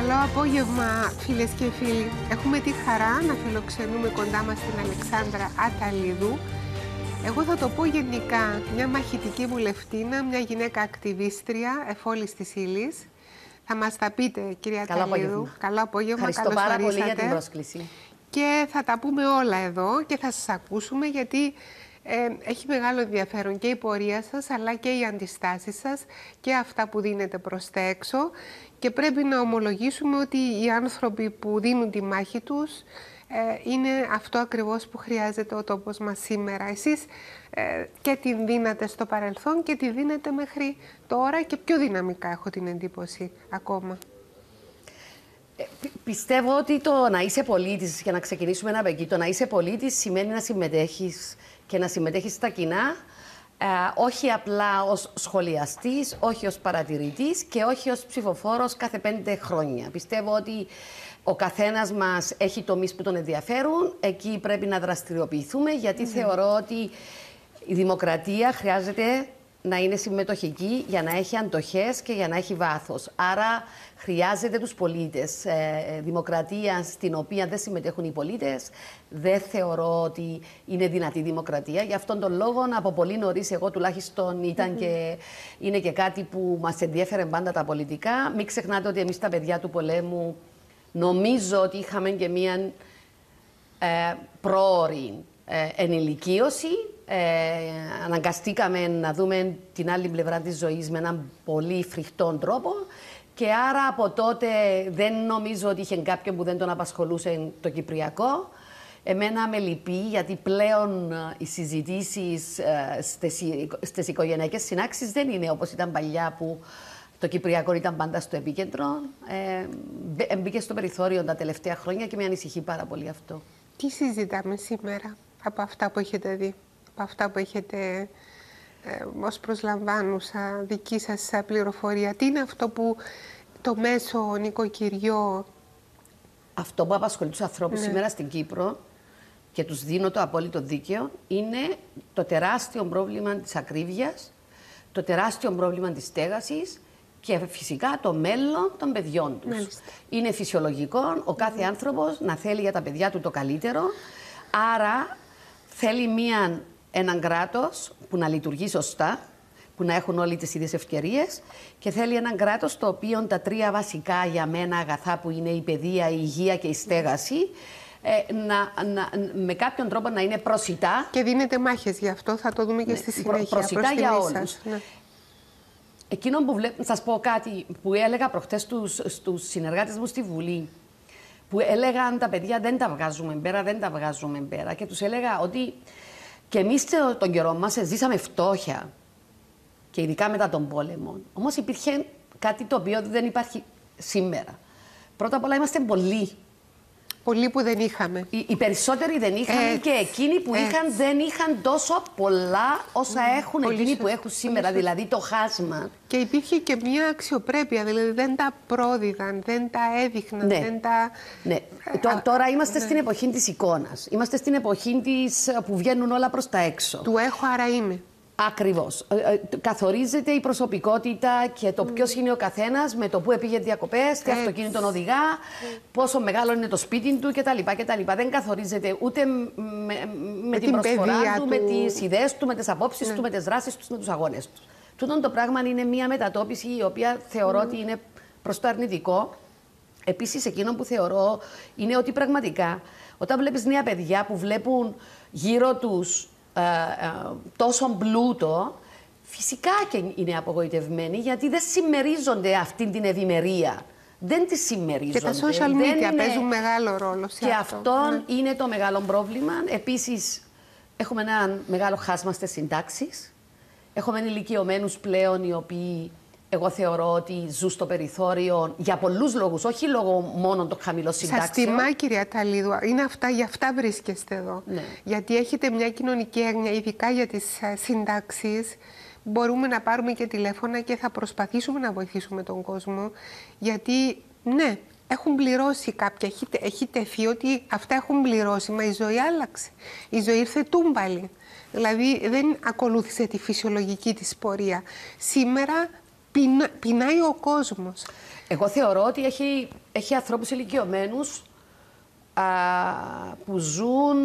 Καλό απόγευμα, φίλες και φίλοι. Έχουμε τη χαρά να φιλοξενούμε κοντά μας την Αλεξάνδρα Αταλίδου. Εγώ θα το πω γενικά, μια μαχητική βουλευτίνα, μια γυναίκα ακτιβίστρια εφόλης της ύλης. Θα μας τα πείτε, κυρία Αταλίδου. Καλό απόγευμα. Ευχαριστώ πάρα πολύ για την πρόσκληση. Και θα τα πούμε όλα εδώ και θα σας ακούσουμε, γιατί έχει μεγάλο ενδιαφέρον και η πορεία σας, αλλά και οι αντιστάσεις σας και αυτά που δίνετε προς τα έξω. Και πρέπει να ομολογήσουμε ότι οι άνθρωποι που δίνουν τη μάχη τους είναι αυτό ακριβώς που χρειάζεται ο τόπος μας σήμερα. Εσείς και την δίνατε στο παρελθόν και τη δίνετε μέχρι τώρα και πιο δυναμικά, έχω την εντύπωση, ακόμα. Πιστεύω ότι το να είσαι πολίτης, για να ξεκινήσουμε από εκεί, το να είσαι πολίτης σημαίνει να συμμετέχεις και να συμμετέχεις στα κοινά, όχι απλά ως σχολιαστής, όχι ως παρατηρητής και όχι ως ψηφοφόρος κάθε 5 χρόνια. Πιστεύω ότι ο καθένας μας έχει τομείς που τον ενδιαφέρουν, εκεί πρέπει να δραστηριοποιηθούμε, γιατί θεωρώ ότι η δημοκρατία χρειάζεται να είναι συμμετοχική για να έχει αντοχές και για να έχει βάθος. Άρα χρειάζεται τους πολίτες. Δημοκρατία στην οποία δεν συμμετέχουν οι πολίτες, δεν θεωρώ ότι είναι δυνατή δημοκρατία. Γι' αυτόν τον λόγο, από πολύ νωρίς, εγώ τουλάχιστον ήταν και είναι και κάτι που μας ενδιέφερε πάντα τα πολιτικά. Μην ξεχνάτε ότι εμείς τα παιδιά του πολέμου νομίζω ότι είχαμε και μία πρόωρη ενηλικίωση. Αναγκαστήκαμε να δούμε την άλλη πλευρά της ζωής με έναν πολύ φρικτό τρόπο και άρα από τότε δεν νομίζω ότι είχε κάποιον που δεν τον απασχολούσε το Κυπριακό. Εμένα με λυπεί, γιατί πλέον οι συζητήσεις στις οικογενειακές συνάξεις δεν είναι όπως ήταν παλιά, που το Κυπριακό ήταν πάντα στο επίκεντρο. Μπήκε στο περιθώριο τα τελευταία χρόνια και με ανησυχεί πάρα πολύ αυτό. Τι συζητάμε σήμερα από αυτά που έχετε δει, από αυτά που έχετε ως προσλαμβάνουσα δική σας πληροφορία? Τι είναι αυτό που το μέσο νοικοκυριό... Αυτό που απασχολεί τους ανθρώπους σήμερα στην Κύπρο, και τους δίνω το απόλυτο δίκαιο, είναι το τεράστιο πρόβλημα της ακρίβειας, το τεράστιο πρόβλημα της στέγασης και φυσικά το μέλλον των παιδιών τους. Μάλιστα. Είναι φυσιολογικό ο κάθε άνθρωπος να θέλει για τα παιδιά του το καλύτερο, άρα θέλει έναν κράτος που να λειτουργεί σωστά, που να έχουν όλοι τις ίδιες ευκαιρίες, και θέλει έναν κράτος το οποίο τα 3 βασικά για μένα αγαθά, που είναι η παιδεία, η υγεία και η στέγαση, με κάποιον τρόπο να είναι προσιτά. Και δίνετε μάχες γι' αυτό, θα το δούμε και στη συνέχεια. Προσιτά για όλους. Ναι. Εκείνο που βλέπω, σας πω κάτι που έλεγα προχτές στους συνεργάτες μου στη Βουλή, που έλεγαν τα παιδιά δεν τα βγάζουμε πέρα, δεν τα βγάζουμε πέρα, και τους έλεγα ότι και εμείς τον καιρό μας ζήσαμε φτώχεια, και ειδικά μετά τον πόλεμο. Όμως υπήρχε κάτι το οποίο δεν υπάρχει σήμερα. Πρώτα απ' όλα είμαστε πολλοί. Πολλοί που δεν είχαμε. Οι περισσότεροι δεν είχαν, και εκείνοι που είχαν δεν είχαν τόσο πολλά όσα έχουν εκείνοι που έχουν σήμερα, δηλαδή το χάσμα. Και υπήρχε και μια αξιοπρέπεια, δηλαδή δεν τα πρόδιδαν, δεν τα έδειχναν, δεν τα... Ναι. Τώρα είμαστε στην εποχή της εικόνας. Είμαστε στην εποχή που βγαίνουν όλα προς τα έξω. Του έχω, άρα είμαι. Ακριβώς. Καθορίζεται η προσωπικότητα και το ποιος είναι ο καθένας με το που πήγε διακοπές, τι αυτοκίνητο οδηγά, πόσο μεγάλο είναι το σπίτι του κτλ. Δεν καθορίζεται ούτε με την προσφορά του, με τις ιδέες του, με τις απόψεις του, με τις δράσεις του, με τους αγώνες του. Τούτο το πράγμα είναι μια μετατόπιση η οποία θεωρώ ότι είναι προς το αρνητικό. Επίσης, εκείνο που θεωρώ είναι ότι πραγματικά όταν βλέπεις νέα παιδιά που βλέπουν γύρω τους τόσο πλούτο, φυσικά και είναι απογοητευμένοι, γιατί δεν συμμερίζονται αυτή την ευημερία. Δεν τη συμμερίζονται. Και τα social media παίζουν μεγάλο ρόλο σε και αυτό. Είναι το μεγάλο πρόβλημα. Επίσης, έχουμε ένα μεγάλο χάσμα στις συντάξεις. Έχουμε ηλικιωμένους πλέον, οι οποίοι εγώ θεωρώ ότι ζουν στο περιθώριο για πολλούς λόγους, όχι λόγω μόνο των χαμηλών συντάξεων. Σας τιμά, κυρία Αταλίδου. Είναι αυτά, γι' αυτά βρίσκεστε εδώ. Ναι. Γιατί έχετε μια κοινωνική έγνοια, ειδικά για τις συντάξεις. Μπορούμε να πάρουμε και τηλέφωνα και θα προσπαθήσουμε να βοηθήσουμε τον κόσμο. Γιατί, ναι, έχουν πληρώσει κάποια. Έχει τεθεί ότι αυτά έχουν πληρώσει, μα η ζωή άλλαξε. Η ζωή ήρθε τούμπαλη. Δηλαδή δεν ακολούθησε τη φυσιολογική της πορεία. Σήμερα Πεινάει ο κόσμος. Εγώ θεωρώ ότι έχει ανθρώπους ηλικιωμένους που ζουν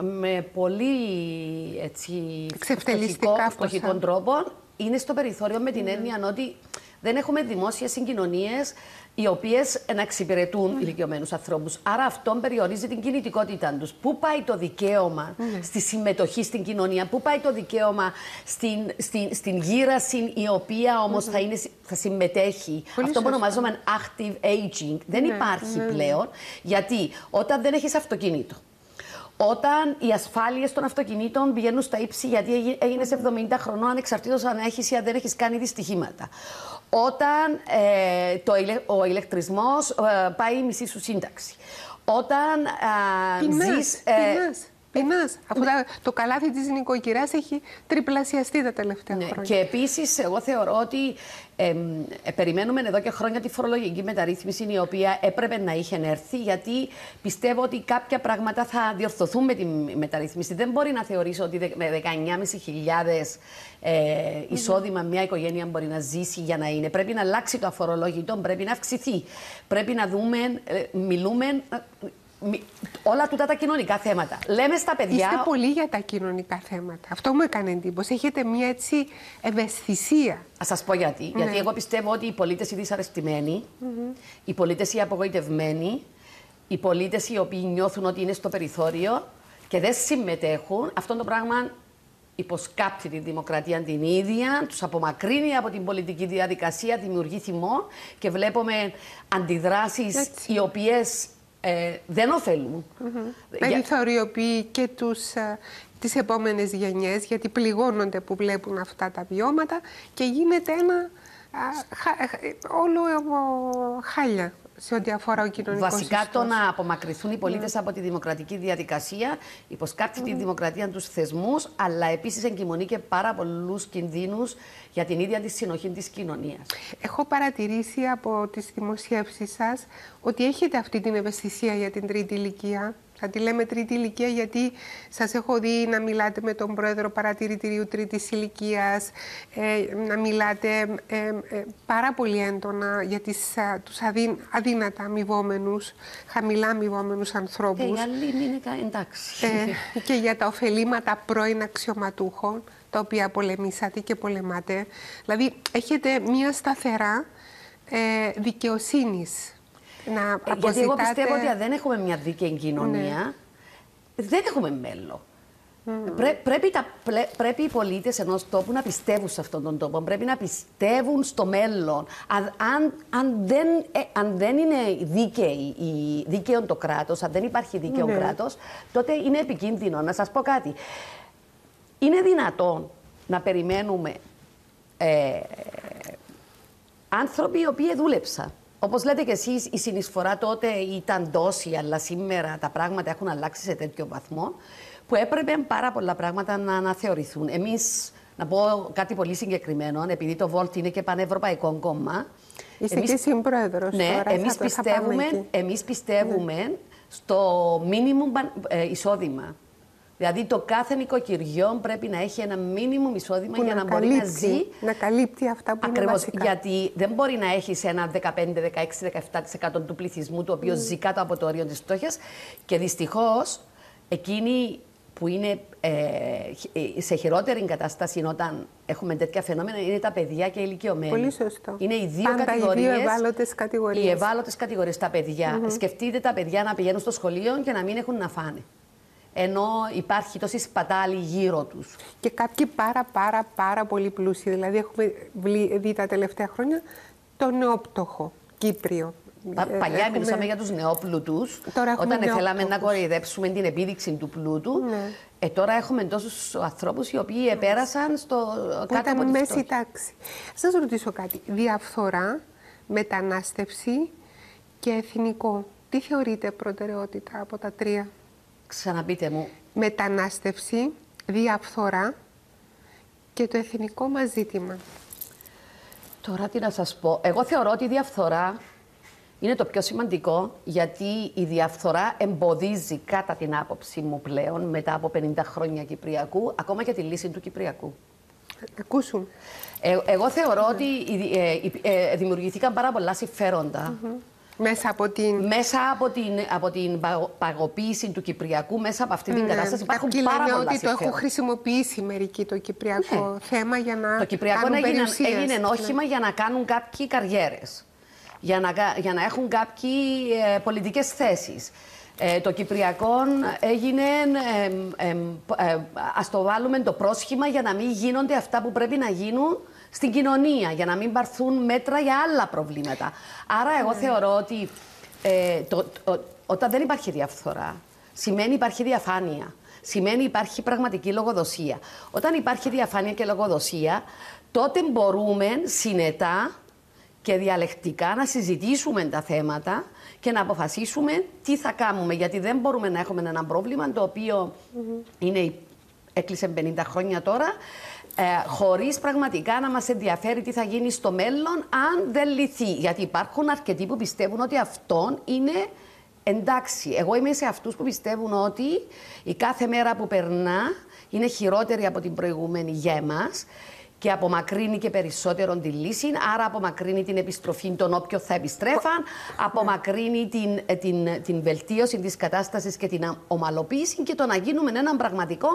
με πολύ φτωχικό τρόπο. Είναι στο περιθώριο με την έννοια ότι δεν έχουμε δημόσιες συγκοινωνίες οι οποίες να εξυπηρετούν ηλικιωμένους ανθρώπους. Άρα αυτό περιορίζει την κινητικότητά τους. Πού πάει το δικαίωμα στη συμμετοχή στην κοινωνία, πού πάει το δικαίωμα στην γύραση η οποία όμως θα συμμετέχει. Πολύ αυτό που σωστά. ονομάζουμε active aging δεν υπάρχει πλέον, γιατί όταν δεν έχεις αυτοκίνητο, όταν οι ασφάλειες των αυτοκινήτων πηγαίνουν στα ύψη γιατί έγινες 70 χρονών ανεξαρτήτως αν έχεις ή αν δεν έχεις κάνει δυστυχήματα. Όταν ο ηλεκτρισμός πάει η μισή σου σύνταξη. Όταν πεινάς. Αφού το καλάθι της νοικοκυράς έχει τριπλασιαστεί τα τελευταία χρόνια. Και επίσης, εγώ θεωρώ ότι περιμένουμε εδώ και χρόνια τη φορολογική μεταρρύθμιση, η οποία έπρεπε να είχε έρθει, γιατί πιστεύω ότι κάποια πράγματα θα διορθωθούν με τη μεταρρύθμιση. Δεν μπορεί να θεωρήσω ότι με 19.500 εισόδημα μια οικογένεια μπορεί να ζήσει για να είναι. Πρέπει να αλλάξει το αφορολόγητο, πρέπει να αυξηθεί. Πρέπει να δούμε, μιλούμε. Όλα τούτα τα κοινωνικά θέματα. Λέμε στα παιδιά. Είστε πολύ για τα κοινωνικά θέματα. Αυτό μου έκανε εντύπωση. Έχετε μια έτσι ευαισθησία. Ας σας πω γιατί. Ναι. Γιατί εγώ πιστεύω ότι οι πολίτες οι δυσαρεστημένοι, οι πολίτες οι απογοητευμένοι, οι πολίτες οι οποίοι νιώθουν ότι είναι στο περιθώριο και δεν συμμετέχουν, αυτό το πράγμα υποσκάπτει τη δημοκρατία την ίδια, τους απομακρύνει από την πολιτική διαδικασία, δημιουργεί θυμό και βλέπουμε αντιδράσεις οι οποίες δεν ωφελούν. Περιθωριοποιεί και τις επόμενες γενιές, γιατί πληγώνονται που βλέπουν αυτά τα βιώματα και γίνεται ένα όλο χάλια σε ό,τι αφορά ο κοινωνικός Βασικά ιστός. το να απομακρυνθούν οι πολίτες από τη δημοκρατική διαδικασία υποσκάπτει τη δημοκρατία, τους θεσμούς, αλλά επίσης εγκυμονεί και πάρα πολλούς κινδύνους για την ίδια τη συνοχή της κοινωνίας. Έχω παρατηρήσει από τις δημοσιεύσεις σας ότι έχετε αυτή την ευαισθησία για την τρίτη ηλικία. Θα τη λέμε τρίτη ηλικία γιατί σας έχω δει να μιλάτε με τον πρόεδρο παρατηρητηρίου τρίτης ηλικίας, να μιλάτε πάρα πολύ έντονα για τους αδύνατα αμοιβόμενους, χαμηλά αμοιβόμενους ανθρώπους. Οι άλλοι είναι εντάξει. Και για τα ωφελήματα πρώην αξιωματούχων, τα οποία πολεμήσατε και πολεμάτε. Δηλαδή, έχετε μία σταθερά δικαιοσύνης. Γιατί εγώ πιστεύω ότι αν δεν έχουμε μια δίκαιη κοινωνία, δεν έχουμε μέλλον. Πρέπει οι πολίτες ενός τόπου να πιστεύουν σε αυτόν τον τόπο, πρέπει να πιστεύουν στο μέλλον. Αν δεν είναι δίκαιο το κράτος, αν δεν υπάρχει δίκαιο κράτος, τότε είναι επικίνδυνο. Να σας πω κάτι. Είναι δυνατόν να περιμένουμε άνθρωποι οι οποίοι δούλεψαν. Όπως λέτε και εσείς, η συνεισφορά τότε ήταν τόση, αλλά σήμερα τα πράγματα έχουν αλλάξει σε τέτοιο βαθμό που έπρεπε πάρα πολλά πράγματα να αναθεωρηθούν. Εμείς, να πω κάτι πολύ συγκεκριμένο, επειδή το Volt είναι και πανευρωπαϊκό κόμμα. Είστε και συμπρόεδρος τώρα. Εμείς πιστεύουμε στο minimum εισόδημα. Δηλαδή το κάθε νοικοκυριό πρέπει να έχει ένα μίνιμουμ εισόδημα για να μπορεί να ζει. Να καλύπτει αυτά που είναι βασικά. Γιατί δεν μπορεί να έχεις ένα 15, 16, 17% του πληθυσμού το οποίο ζει κάτω από το όριο της φτώχειας και δυστυχώς εκείνοι που είναι σε χειρότερη κατάσταση όταν έχουμε τέτοια φαινόμενα είναι τα παιδιά και οι ηλικιωμένοι. Πολύ σωστό. Είναι οι δύο κατηγορίες. Οι δύο ευάλωτες κατηγορίες. Οι ευάλωτες κατηγορίες, τα παιδιά. Σκεφτείτε τα παιδιά να πηγαίνουν στο σχολείο και να μην έχουν να φάνε. Ενώ υπάρχει τόση σπατάλη γύρω τους. Και κάποιοι πάρα πολύ πλούσιοι. Δηλαδή έχουμε δει τα τελευταία χρόνια το νεόπτωχο Κύπριο. Παλιά μιλούσαμε για τους νεόπλουτους, όταν θέλαμε να κοροϊδέψουμε την επίδειξη του πλούτου. Τώρα έχουμε τόσους ανθρώπους οι οποίοι επέρασαν κάτω από τη μέση τάξη. Σας ρωτήσω κάτι. Διαφθορά, μετανάστευση και εθνικό. Τι θεωρείτε προτεραιότητα από τα τρία? Ξαναπείτε μου. Μετανάστευση, διαφθορά και το εθνικό μας ζήτημα. Τώρα τι να σας πω. Εγώ θεωρώ ότι η διαφθορά είναι το πιο σημαντικό, γιατί η διαφθορά εμποδίζει, κατά την άποψή μου πλέον, μετά από 50 χρόνια Κυπριακού, ακόμα και τη λύση του Κυπριακού. ακούσουμε. Εγώ θεωρώ ότι δημιουργηθήκαν πάρα πολλά συμφέροντα. Μέσα από την παγωποίηση του Κυπριακού, μέσα από αυτή την κατάσταση υπάρχουν Κάποιοι πάρα λένε πολλά ότι συμφέροντα. το έχουν χρησιμοποιήσει μερικοί το Κυπριακό θέμα για να Το Κυπριακό κάνουν περιουσίες. έγινε όχημα για να κάνουν κάποιοι καριέρες, για να έχουν κάποιοι πολιτικές θέσεις. Το Κυπριακό έγινε, ας το βάλουμε το πρόσχημα για να μην γίνονται αυτά που πρέπει να γίνουν στην κοινωνία, για να μην πάρθουν μέτρα για άλλα προβλήματα. Άρα εγώ θεωρώ ότι όταν δεν υπάρχει διαφθορά, σημαίνει υπάρχει διαφάνεια. Σημαίνει υπάρχει πραγματική λογοδοσία. Όταν υπάρχει διαφάνεια και λογοδοσία, τότε μπορούμε συνετά και διαλεκτικά να συζητήσουμε τα θέματα και να αποφασίσουμε τι θα κάνουμε. Γιατί δεν μπορούμε να έχουμε ένα πρόβλημα το οποίο έκλεισε 50 χρόνια τώρα, χωρίς πραγματικά να μας ενδιαφέρει τι θα γίνει στο μέλλον αν δεν λυθεί. Γιατί υπάρχουν αρκετοί που πιστεύουν ότι αυτό είναι εντάξει. Εγώ είμαι σε αυτούς που πιστεύουν ότι η κάθε μέρα που περνά είναι χειρότερη από την προηγούμενη για εμάς και απομακρύνει και περισσότερο τη λύση, άρα απομακρύνει την επιστροφή των όποιων θα επιστρέφαν, απομακρύνει την βελτίωση της κατάστασης και την ομαλοποίηση και το να γίνουμε έναν πραγματικό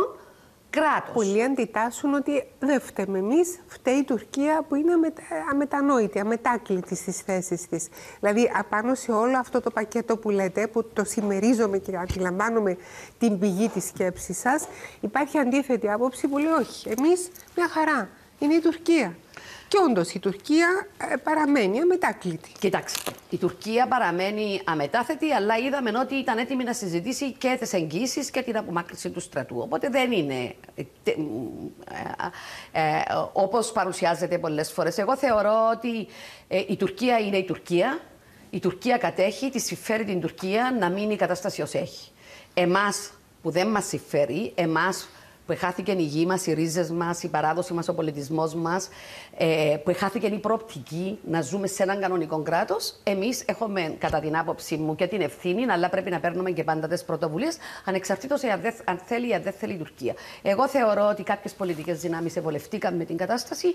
κράτος. Πολλοί αντιτάσσουν ότι δεν φταίμε εμείς, φταίει η Τουρκία που είναι αμετανόητη, αμετάκλητη στις θέσεις της. Δηλαδή, απάνω σε όλο αυτό το πακέτο που λέτε, που το συμμερίζομαι και αντιλαμβάνομαι την πηγή της σκέψης σας, υπάρχει αντίθετη άποψη που λέει όχι, εμείς μια χαρά, είναι η Τουρκία. Και όντως η Τουρκία παραμένει αμετάκλητη. Κοιτάξτε, η Τουρκία παραμένει αμετάθετη, αλλά είδαμε ότι ήταν έτοιμη να συζητήσει και τις εγγύησεις και την απομάκρυνση του στρατού. Οπότε δεν είναι όπως παρουσιάζεται πολλές φορές. Εγώ θεωρώ ότι η Τουρκία είναι η Τουρκία. Η Τουρκία κατέχει, τη συμφέρει την Τουρκία να μείνει η κατάσταση ως έχει. Εμάς που δεν μας συμφέρει, εμάς που χάθηκε η γη μας, οι ρίζες μας, η παράδοση μας, ο πολιτισμός μας, που χάθηκε η προοπτική να ζούμε σε έναν κανονικό κράτος, εμείς έχουμε, κατά την άποψή μου, και την ευθύνη, αλλά πρέπει να παίρνουμε και πάντα τις πρωτοβουλίες, ανεξαρτήτως αν θέλει ή αν δεν θέλει η Τουρκία. Εγώ θεωρώ ότι κάποιες πολιτικές δυνάμεις ευολευτήκαν με την κατάσταση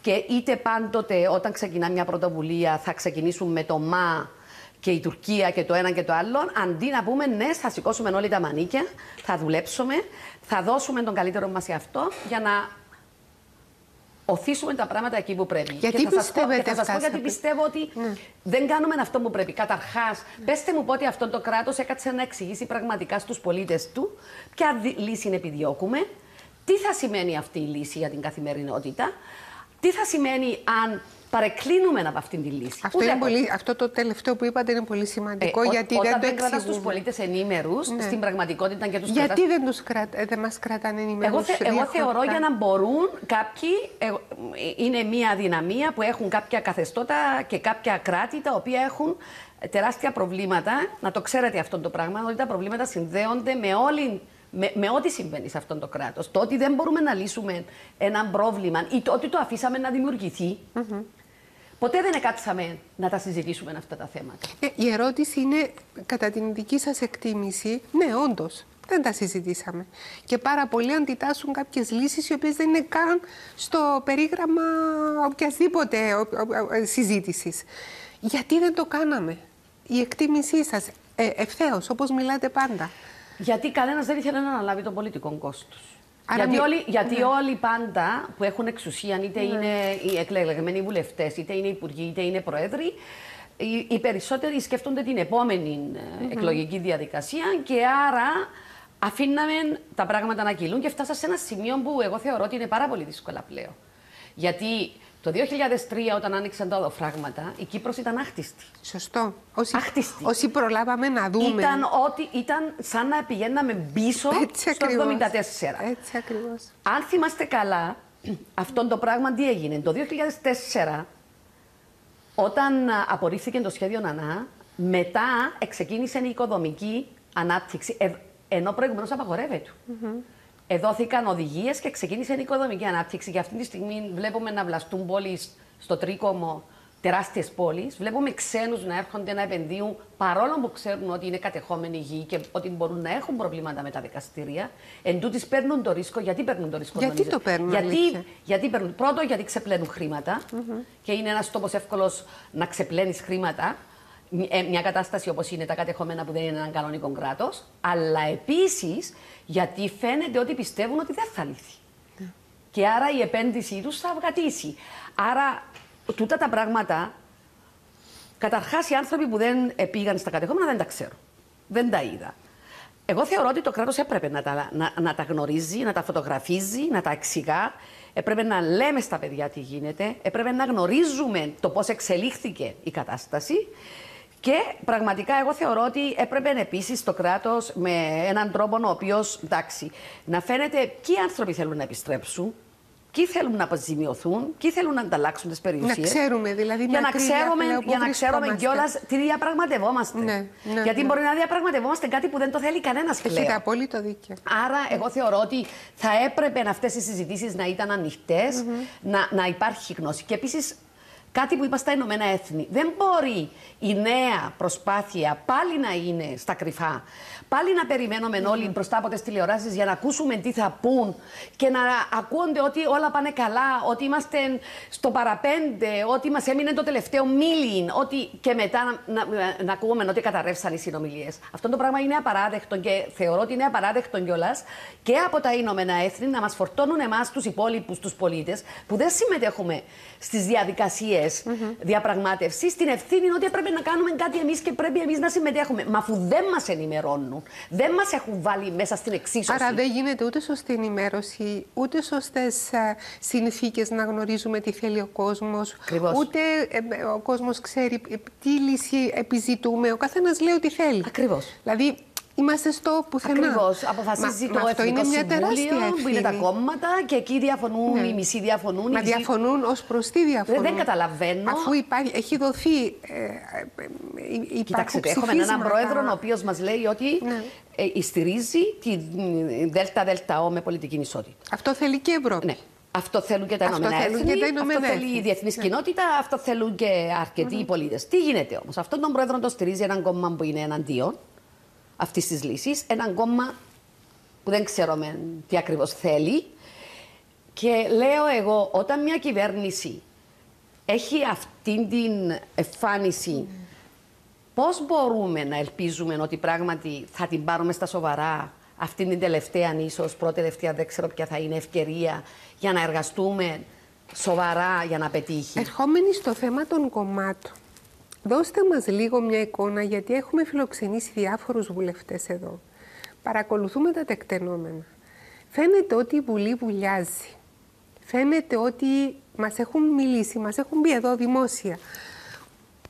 και είτε πάντοτε όταν ξεκινά μια πρωτοβουλία θα ξεκινήσουν με το μα και η Τουρκία και το ένα και το άλλο, αντί να πούμε ναι, θα σηκώσουμε όλοι τα μανίκια, θα δουλέψουμε, θα δώσουμε τον καλύτερο μας σε αυτό για να οθήσουμε τα πράγματα εκεί που πρέπει. Γιατί πιστεύετε θα σας πω γιατί πιστεύω ότι δεν κάνουμε αυτό που πρέπει. Καταρχάς, πέστε μου πότε αυτό το κράτος έκατσε να εξηγήσει πραγματικά στους πολίτες του ποια λύση επιδιώκουμε, τι θα σημαίνει αυτή η λύση για την καθημερινότητα, τι θα σημαίνει αν παρεκκλίνουμε από αυτήν τη λύση. Αυτό το τελευταίο που είπατε είναι πολύ σημαντικό, γιατί όταν δεν το κρατάς τους πολίτες ενήμερους στην πραγματικότητα και τους γιατί δεν μας κρατάνε ενήμερους? Εγώ θεωρώ για να μπορούν κάποιοι, είναι μια αδυναμία που έχουν κάποια καθεστώτα και κάποια κράτη τα οποία έχουν τεράστια προβλήματα. Να το ξέρετε αυτό το πράγμα, ότι τα προβλήματα συνδέονται με ό,τι συμβαίνει σε αυτό το κράτος. Το ότι δεν μπορούμε να λύσουμε ένα πρόβλημα ή το ότι το αφήσαμε να δημιουργηθεί, ποτέ δεν κάτσαμε να τα συζητήσουμε αυτά τα θέματα. Η ερώτηση είναι, κατά την δική σας εκτίμηση, ναι, όντως, δεν τα συζητήσαμε. Και πάρα πολλοί αντιτάσσουν κάποιες λύσεις οι οποίες δεν είναι καν στο περίγραμμα οποιασδήποτε συζήτησης. Γιατί δεν το κάναμε? Η εκτίμησή σας, ευθέως, όπως μιλάτε πάντα. Γιατί κανένας δεν ήθελε να αναλάβει το πολιτικό κόστος. Άρα Γιατί όλοι πάντα που έχουν εξουσία, είτε είναι οι εκλεγμένοι βουλευτές, είτε είναι υπουργοί, είτε είναι πρόεδροι, οι περισσότεροι σκέφτονται την επόμενη εκλογική διαδικασία και άρα αφήναμε τα πράγματα να κυλούν και φτάσα σε ένα σημείο που εγώ θεωρώ ότι είναι πάρα πολύ δύσκολα πλέον. Γιατί το 2003 όταν άνοιξαν τα οδοφράγματα, η Κύπρος ήταν άχτιστη. Σωστό. Όσοι προλάβαμε να δούμε. Ήταν σαν να πηγαίναμε πίσω στο 1974. Έτσι ακριβώς. Αν θυμάστε καλά, αυτό το πράγμα τι έγινε? Το 2004, όταν απορρίφθηκε το σχέδιο ΝΑΝΑ, μετά ξεκίνησε η οικοδομική ανάπτυξη, ενώ προηγουμένως απαγορεύεται. Δόθηκαν οδηγίες και ξεκίνησε η οικοδομική ανάπτυξη. Και αυτή τη στιγμή βλέπουμε να βλαστούν πόλεις στο Τρίκομο, τεράστιες πόλεις, βλέπουμε ξένους να έρχονται να επενδύουν, παρόλο που ξέρουν ότι είναι κατεχόμενη γη και ότι μπορούν να έχουν προβλήματα με τα δικαστήρια. Εν τούτης παίρνουν το ρίσκο. Γιατί παίρνουν το ρίσκο? Γιατί το παίρνουν? Γιατί παίρνουν? Πρώτον, γιατί ξεπλένουν χρήματα και είναι ένας τόπος εύκολος να ξεπλένεις χρήματα. Μια κατάσταση όπως είναι τα κατεχόμενα που δεν είναι έναν κανονικό κράτος. Αλλά επίσης γιατί φαίνεται ότι πιστεύουν ότι δεν θα λυθεί. Και άρα η επένδυσή τους θα αυγατήσει. Άρα τούτα τα πράγματα, καταρχάς οι άνθρωποι που δεν πήγαν στα κατεχόμενα δεν τα ξέρουν. Δεν τα είδα. Εγώ θεωρώ ότι το κράτος έπρεπε να τα γνωρίζει, να τα φωτογραφίζει, να τα εξηγά. Έπρεπε να λέμε στα παιδιά τι γίνεται. Έπρεπε να γνωρίζουμε το πώς εξελίχθηκε η κατάσταση. Και πραγματικά εγώ θεωρώ ότι έπρεπε επίσης το κράτος με έναν τρόπο ο οποίος, εντάξει, να φαίνεται ποιοι άνθρωποι θέλουν να επιστρέψουν, ποιοι θέλουν να αποζημιωθούν, ποιοι θέλουν να ανταλλάξουν τις περιουσίες. Να ξέρουμε δηλαδή. Για να ξέρουμε κιόλας τι διαπραγματευόμαστε. Ναι, γιατί μπορεί να διαπραγματευόμαστε κάτι που δεν το θέλει κανένας πλέον. Έχετε απόλυτο δίκιο. Άρα, εγώ θεωρώ ότι θα έπρεπε αυτές οι συζητήσεις να ήταν ανοιχτές, να υπάρχει γνώση. Και επίσης, κάτι που είπα στα Ηνωμένα Έθνη. Δεν μπορεί η νέα προσπάθεια πάλι να είναι στα κρυφά. Πάλι να περιμένουμε όλοι μπροστά από τις τηλεοράσεις για να ακούσουμε τι θα πούν και να ακούονται ότι όλα πάνε καλά, ότι είμαστε στο παραπέντε, ότι μας έμεινε το τελευταίο μίλιν, ότι και μετά να ακούμε ότι καταρρεύσαν οι συνομιλίες. Αυτό το πράγμα είναι απαράδεκτο και θεωρώ ότι είναι απαράδεκτο κιόλας και από τα Ηνωμένα Έθνη να μας φορτώνουν εμάς τους υπόλοιπους, τους πολίτες, που δεν συμμετέχουμε στις διαδικασίες διαπραγμάτευσης, την ευθύνη ότι έπρεπε να κάνουμε κάτι εμείς και πρέπει εμείς να συμμετέχουμε. Μα αφού δεν μας ενημερώνουν, δεν μας έχουν βάλει μέσα στην εξίσωση. Άρα δεν γίνεται ούτε σωστή ενημέρωση, ούτε σωστές συνθήκες να γνωρίζουμε τι θέλει ο κόσμος. Ακριβώς. Ούτε ο κόσμος ξέρει τι λύση επιζητούμε. Ο καθένας λέει ό,τι θέλει. Ακριβώς. Δηλαδή, είμαστε στο πουθενά. Ακριβώς. Αποφασίζει το Εθνικό Συμβούλιο, που είναι τα κόμματα, και εκεί διαφωνούν, οι μισοί διαφωνούν. Μα διαφωνούν ως προς τι διαφωνούν? Δεν καταλαβαίνω. Αφού έχει δοθεί. Κοιτάξτε, έχουμε έναν πρόεδρο ο οποίος μας λέει ότι στηρίζει τη ΔΕΛΤΑ με πολιτική ισότητα. Αυτό θέλει και η Ευρώπη. Ναι. Αυτό θέλουν και τα Ηνωμένα Έθνη, αυτό θέλει η διεθνής κοινότητα, αυτό θέλουν και αρκετοί πολίτες. Τι γίνεται όμως? Αυτόν τον πρόεδρο το στηρίζει έναν κόμμα που είναι εναντίον αυτής της λύσης, έναν κόμμα που δεν ξέρουμε τι ακριβώς θέλει. Και λέω εγώ, όταν μια κυβέρνηση έχει αυτή την εμφάνιση, πώς μπορούμε να ελπίζουμε ότι πράγματι θα την πάρουμε στα σοβαρά αυτήν την τελευταία, ίσως πρώτη-τελευταία, δεν ξέρω ποια θα είναι, ευκαιρία για να εργαστούμε σοβαρά για να πετύχει? Ερχόμενοι στο θέμα των κομμάτων, δώστε μας λίγο μια εικόνα, γιατί έχουμε φιλοξενήσει διάφορους βουλευτές εδώ. Παρακολουθούμε τα τεκτενόμενα. Φαίνεται ότι η Βουλή βουλιάζει. Φαίνεται ότι μας έχουν μιλήσει, μας έχουν πει εδώ δημόσια,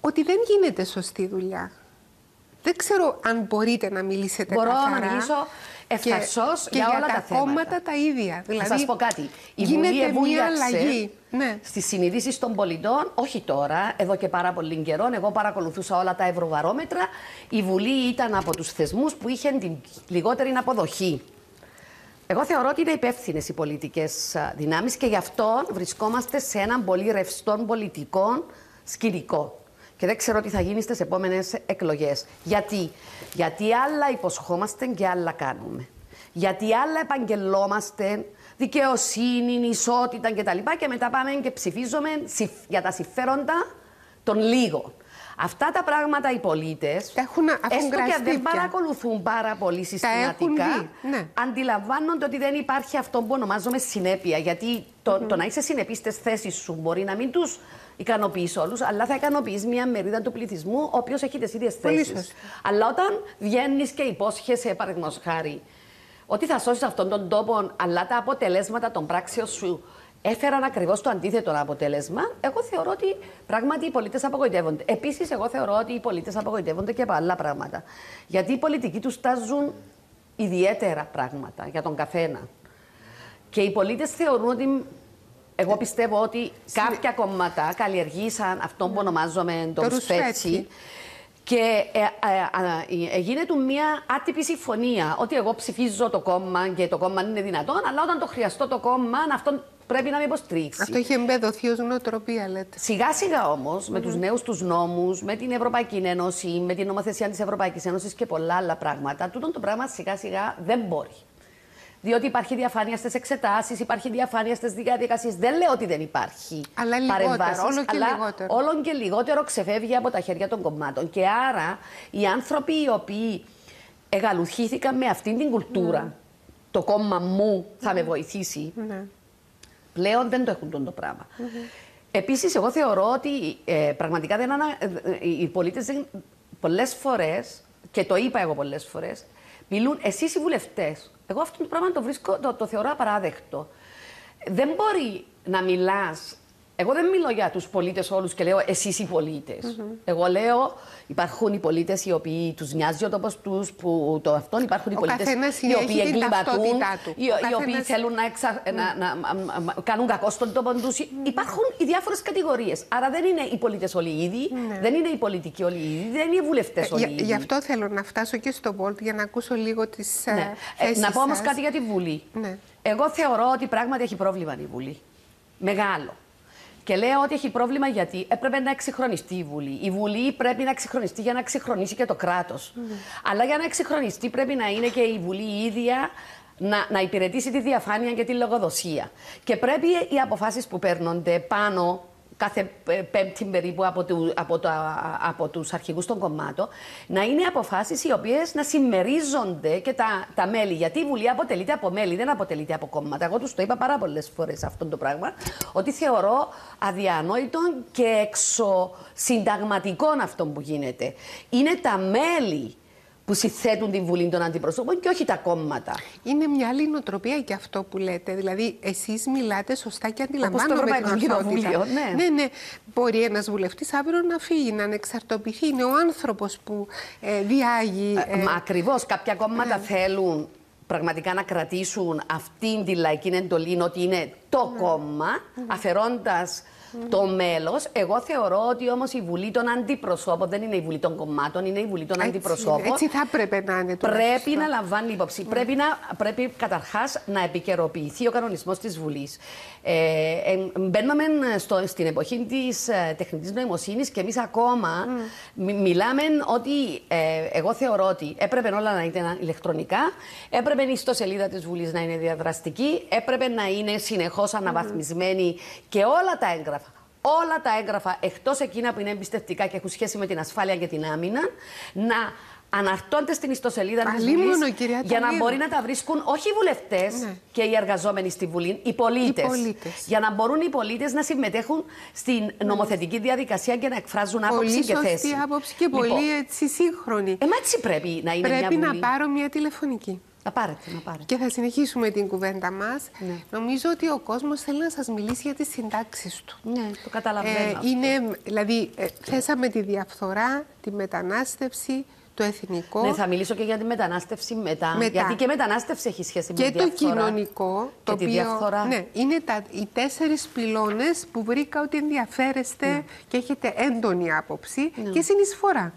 ότι δεν γίνεται σωστή δουλειά. Δεν ξέρω αν μπορείτε να μιλήσετε καθαρά. Μπορώ να μιλήσω ευθαρσώς για όλα τα θέματα. Και για τα κόμματα τα ίδια. Δηλαδή, θα σας πω κάτι. Η γίνεται Βουλή μια αλλαγή. Ναι. Στις συνειδήσεις των πολιτών, όχι τώρα, εδώ και πάρα πολύ καιρό. Εγώ παρακολουθούσα όλα τα ευρωβαρόμετρα. Η Βουλή ήταν από τους θεσμούς που είχαν την λιγότερη αποδοχή. Εγώ θεωρώ ότι είναι υπεύθυνες οι πολιτικές δυνάμεις και γι' αυτό βρισκόμαστε σε έναν πολύ ρευστό πολιτικό σκηνικό. Και δεν ξέρω τι θα γίνει στις επόμενες εκλογές. Γιατί άλλα υποσχόμαστε και άλλα κάνουμε. Γιατί άλλα επαγγελόμαστε δικαιοσύνη, ισότητα κτλ. Και μετά πάμε και ψηφίζουμε για τα συμφέροντα των λίγων. Αυτά τα πράγματα οι πολίτες, έστω και αν δεν παρακολουθούν πάρα πολύ συστηματικά, αντιλαμβάνονται ότι δεν υπάρχει αυτό που ονομάζουμε συνέπεια. Γιατί το να είσαι συνεπής στις θέσεις σου μπορεί να μην τους ικανοποιείς όλους, αλλά θα ικανοποιείς μια μερίδα του πληθυσμού, ο οποίος έχει τις ίδιες θέσεις. Αλλά όταν βγαίνεις και υπόσχεσαι, παραδείγματος χάρη, ότι θα σώσεις αυτόν τον τόπο, αλλά τα αποτελέσματα των πράξεων σου έφεραν ακριβώς το αντίθετο αποτέλεσμα, εγώ θεωρώ ότι πράγματι οι πολίτες απογοητεύονται. Επίσης, εγώ θεωρώ ότι οι πολίτες απογοητεύονται και από άλλα πράγματα. Γιατί οι πολιτικοί τους τάζουν ιδιαίτερα πράγματα για τον καθένα. Και οι πολίτες θεωρούν ότι. Εγώ πιστεύω ότι κάποια κόμματα καλλιεργήσαν αυτό που ονομάζομαι το ρουσφέτσι. Και γίνεται μια άτυπη συμφωνία ότι εγώ ψηφίζω το κόμμα και το κόμμα είναι δυνατόν, αλλά όταν το χρειαστώ το κόμμα, αυτόν πρέπει να με υποστηρίξει. Αυτό έχει εμπεδοθεί ως νοοτροπία, λέτε. Σιγά-σιγά όμως, με τους νέους τους νόμους, με την Ευρωπαϊκή Ένωση, με την νομοθεσία της Ευρωπαϊκής Ένωσης και πολλά άλλα πράγματα, τούτο το πράγμα σιγά-σιγά δεν μπορεί. Διότι υπάρχει διαφάνεια στις εξετάσεις, υπάρχει διαφάνεια στις διαδικασίες. Δεν λέω ότι δεν υπάρχει παρεμβάσεις, αλλά όλο και λιγότερο ξεφεύγει από τα χέρια των κομμάτων. Και άρα οι άνθρωποι οι οποίοι εγαλουχήθηκαν με αυτήν την κουλτούρα, το κόμμα μου θα με βοηθήσει, πλέον δεν το έχουν το πράγμα. Επίσης, εγώ θεωρώ ότι πραγματικά οι πολίτες πολλές φορές, και το είπα εγώ πολλές φορές, μιλούν εσείς οι βουλευτές. Εγώ αυτό το πράγμα το θεωρώ απαράδεκτο. Δεν μπορεί να μιλάς. Εγώ δεν μιλώ για τους πολίτες όλους και λέω εσείς οι πολίτες. Εγώ λέω υπάρχουν οι πολίτες οι οποίοι τους νοιάζει ο τόπος τους, που το αυτόν, υπάρχουν οι πολίτες οι οποίοι εγκληματούν, οι οποίοι θέλουν να κάνουν κακό στον τόπο τους. Υπάρχουν οι διάφορες κατηγορίες. Άρα δεν είναι οι πολίτες όλοι οι ίδιοι, δεν είναι οι πολιτικοί όλοι οι ίδιοι, δεν είναι οι βουλευτές όλοι οι ίδιοι. Γι' αυτό θέλω να φτάσω και στο Bolt για να ακούσω λίγο τις θέσεις να πω όμως σας. κάτι για τη Βουλή. Εγώ θεωρώ ότι πράγματι έχει πρόβλημα η Βουλή. Μεγάλο. Και λέω ότι έχει πρόβλημα γιατί έπρεπε να εξυγχρονιστεί η Βουλή. Η Βουλή πρέπει να εξυγχρονιστεί για να εξυγχρονίσει και το κράτος. Αλλά για να εξυγχρονιστεί πρέπει να είναι και η Βουλή η ίδια να υπηρετήσει τη διαφάνεια και τη λογοδοσία. Και πρέπει οι αποφάσεις που παίρνονται πάνω κάθε Πέμπτη περίπου από τους αρχηγούς των κομμάτων, να είναι αποφάσεις οι οποίες να συμμερίζονται και τα μέλη. Γιατί η Βουλή αποτελείται από μέλη, δεν αποτελείται από κόμματα. Εγώ τους το είπα πάρα πολλές φορές αυτό το πράγμα, ότι θεωρώ αδιανόητο και εξωσυνταγματικό αυτό που γίνεται. Είναι τα μέλη που συθέτουν την Βουλή των Αντιπροσώπων και όχι τα κόμματα. Είναι μια άλλη νοοτροπία και αυτό που λέτε. Δηλαδή, εσείς μιλάτε σωστά και αντιλαμβάνομαι την ορθότητα. Ναι. Μπορεί ένας βουλευτής αύριο να φύγει, να ανεξαρτοποιηθεί. Είναι ο άνθρωπος που διάγει. Μα ακριβώς. Κάποια κόμματα θέλουν πραγματικά να κρατήσουν αυτήν τη λαϊκή εντολή, ότι είναι το κόμμα, αφαιρώντας το μέλος. Εγώ θεωρώ ότι όμως η Βουλή των Αντιπροσώπων δεν είναι η Βουλή των κομμάτων, είναι η Βουλή των Αντιπροσώπων. Έτσι θα έπρεπε να είναι. Πρέπει να λαμβάνει υπόψη. Πρέπει καταρχάς να επικαιροποιηθεί ο κανονισμός της Βουλής. Μπαίνουμε στην εποχή της τεχνητής νοημοσύνης και εμείς ακόμα μιλάμε ότι εγώ θεωρώ ότι έπρεπε όλα να είναι ηλεκτρονικά, έπρεπε η ιστοσελίδα της Βουλής να είναι διαδραστική, έπρεπε να είναι συνεχώς αναβαθμισμένη και όλα τα έγγραφα. Όλα τα έγγραφα, εκτός εκείνα που είναι εμπιστευτικά και έχουν σχέση με την ασφάλεια και την άμυνα, να αναρτώνται στην ιστοσελίδα της Βουλής για να μπορεί να τα βρίσκουν όχι οι βουλευτές και οι εργαζόμενοι στη Βουλή, οι πολίτες. Για να μπορούν οι πολίτες να συμμετέχουν στην νομοθετική διαδικασία και να εκφράζουν άποψη και θέση. Πολύ σωστή άποψη και πολύ έτσι σύγχρονη. Μα έτσι πρέπει να είναι μια Πρέπει Βουλή. να πάρω μια τηλεφωνική. Να πάρετε. Και θα συνεχίσουμε την κουβέντα μας. Νομίζω ότι ο κόσμος θέλει να σας μιλήσει για τις συντάξεις του. Ναι, το καταλαβαίνω. Δηλαδή, θέσαμε τη διαφθορά, τη μετανάστευση, το εθνικό. Ναι, θα μιλήσω και για τη μετανάστευση μετά. Γιατί και η μετανάστευση έχει σχέση με τη διαφθορά. Και το κοινωνικό, το οποίο διαφθορά. Ναι, είναι οι 4 πυλώνες που βρήκα ότι ενδιαφέρεστε και έχετε έντονη άποψη και συνεισφορά.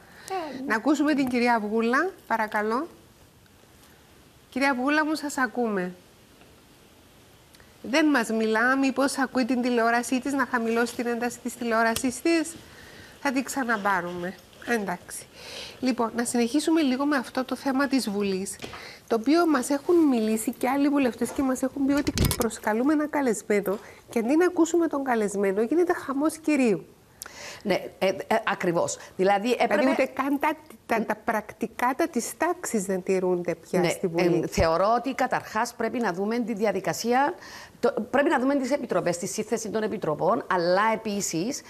Να ακούσουμε την κυρία Αυγούλα, παρακαλώ. Κυρία Αυγούλα μου, σας ακούμε. Δεν μας μιλά, μήπως ακούει την τηλεόρασή της, να χαμηλώσει την ένταση της τηλεόρασής της. Θα την ξαναπάρουμε. Εντάξει. Λοιπόν, να συνεχίσουμε λίγο με αυτό το θέμα της Βουλής, το οποίο μας έχουν μιλήσει και άλλοι βουλευτές και μας έχουν πει ότι προσκαλούμε ένα καλεσμένο και αντί να ακούσουμε τον καλεσμένο γίνεται χαμός κυρίου. Ναι, ακριβώς. Δηλαδή ούτε καν τα πρακτικά της τάξης δεν τηρούνται πια στη Βουλή. Θεωρώ ότι καταρχάς πρέπει να δούμε τη διαδικασία, πρέπει να δούμε τις επιτροπές, τη σύνθεση των επιτροπών, αλλά επίσης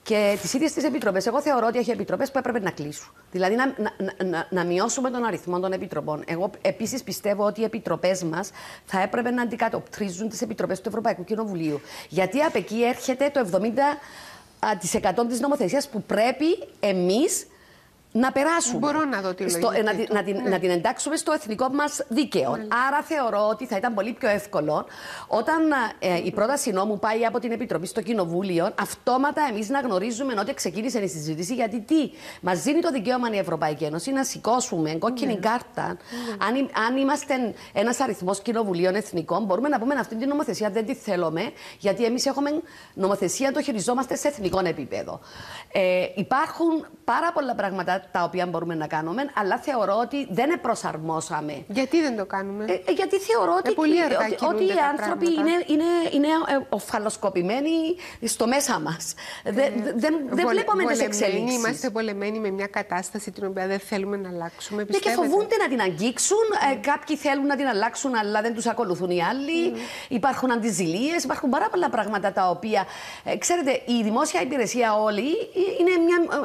και τις ίδιες τις επιτροπές. Εγώ θεωρώ ότι έχει επιτροπές που έπρεπε να κλείσουν. Δηλαδή να μειώσουμε τον αριθμό των επιτροπών. Εγώ επίσης πιστεύω ότι οι επιτροπές μας θα έπρεπε να αντικατοπτρίζουν τις επιτροπές του Ευρωπαϊκού Κοινοβουλίου. Γιατί από εκεί έρχεται το 70% της νομοθεσίας που πρέπει εμείς να περάσουμε. Μπορώ να δω τη λογική να την εντάξουμε στο εθνικό μας δίκαιο. Άρα θεωρώ ότι θα ήταν πολύ πιο εύκολο όταν η πρόταση νόμου πάει από την Επιτροπή στο Κοινοβούλιο, αυτόματα εμείς να γνωρίζουμε ότι ξεκίνησε η συζήτηση. Γιατί τι, μας δίνει το δικαίωμα η Ευρωπαϊκή Ένωση να σηκώσουμε κόκκινη κάρτα. Αν είμαστε ένας αριθμός κοινοβουλίων εθνικών, μπορούμε να πούμε αυτή την νομοθεσία δεν τη θέλουμε, γιατί εμείς έχουμε νομοθεσία, το χειριζόμαστε σε εθνικό επίπεδο. Υπάρχουν πάρα πολλά πράγματα τα οποία μπορούμε να κάνουμε, αλλά θεωρώ ότι δεν προσαρμόσαμε. Γιατί δεν το κάνουμε? Γιατί θεωρώ ότι οι άνθρωποι είναι οφαλοσκοπημένοι στο μέσα μας. Δεν βλέπουμε τις εξελίξεις. Είμαστε πολεμένοι με μια κατάσταση την οποία δεν θέλουμε να αλλάξουμε. Και φοβούνται να την αγγίξουν. Κάποιοι θέλουν να την αλλάξουν, αλλά δεν τους ακολουθούν οι άλλοι. Υπάρχουν αντιζηλίες, υπάρχουν πάρα πολλά πράγματα τα οποία. Ξέρετε, η δημόσια υπηρεσία όλη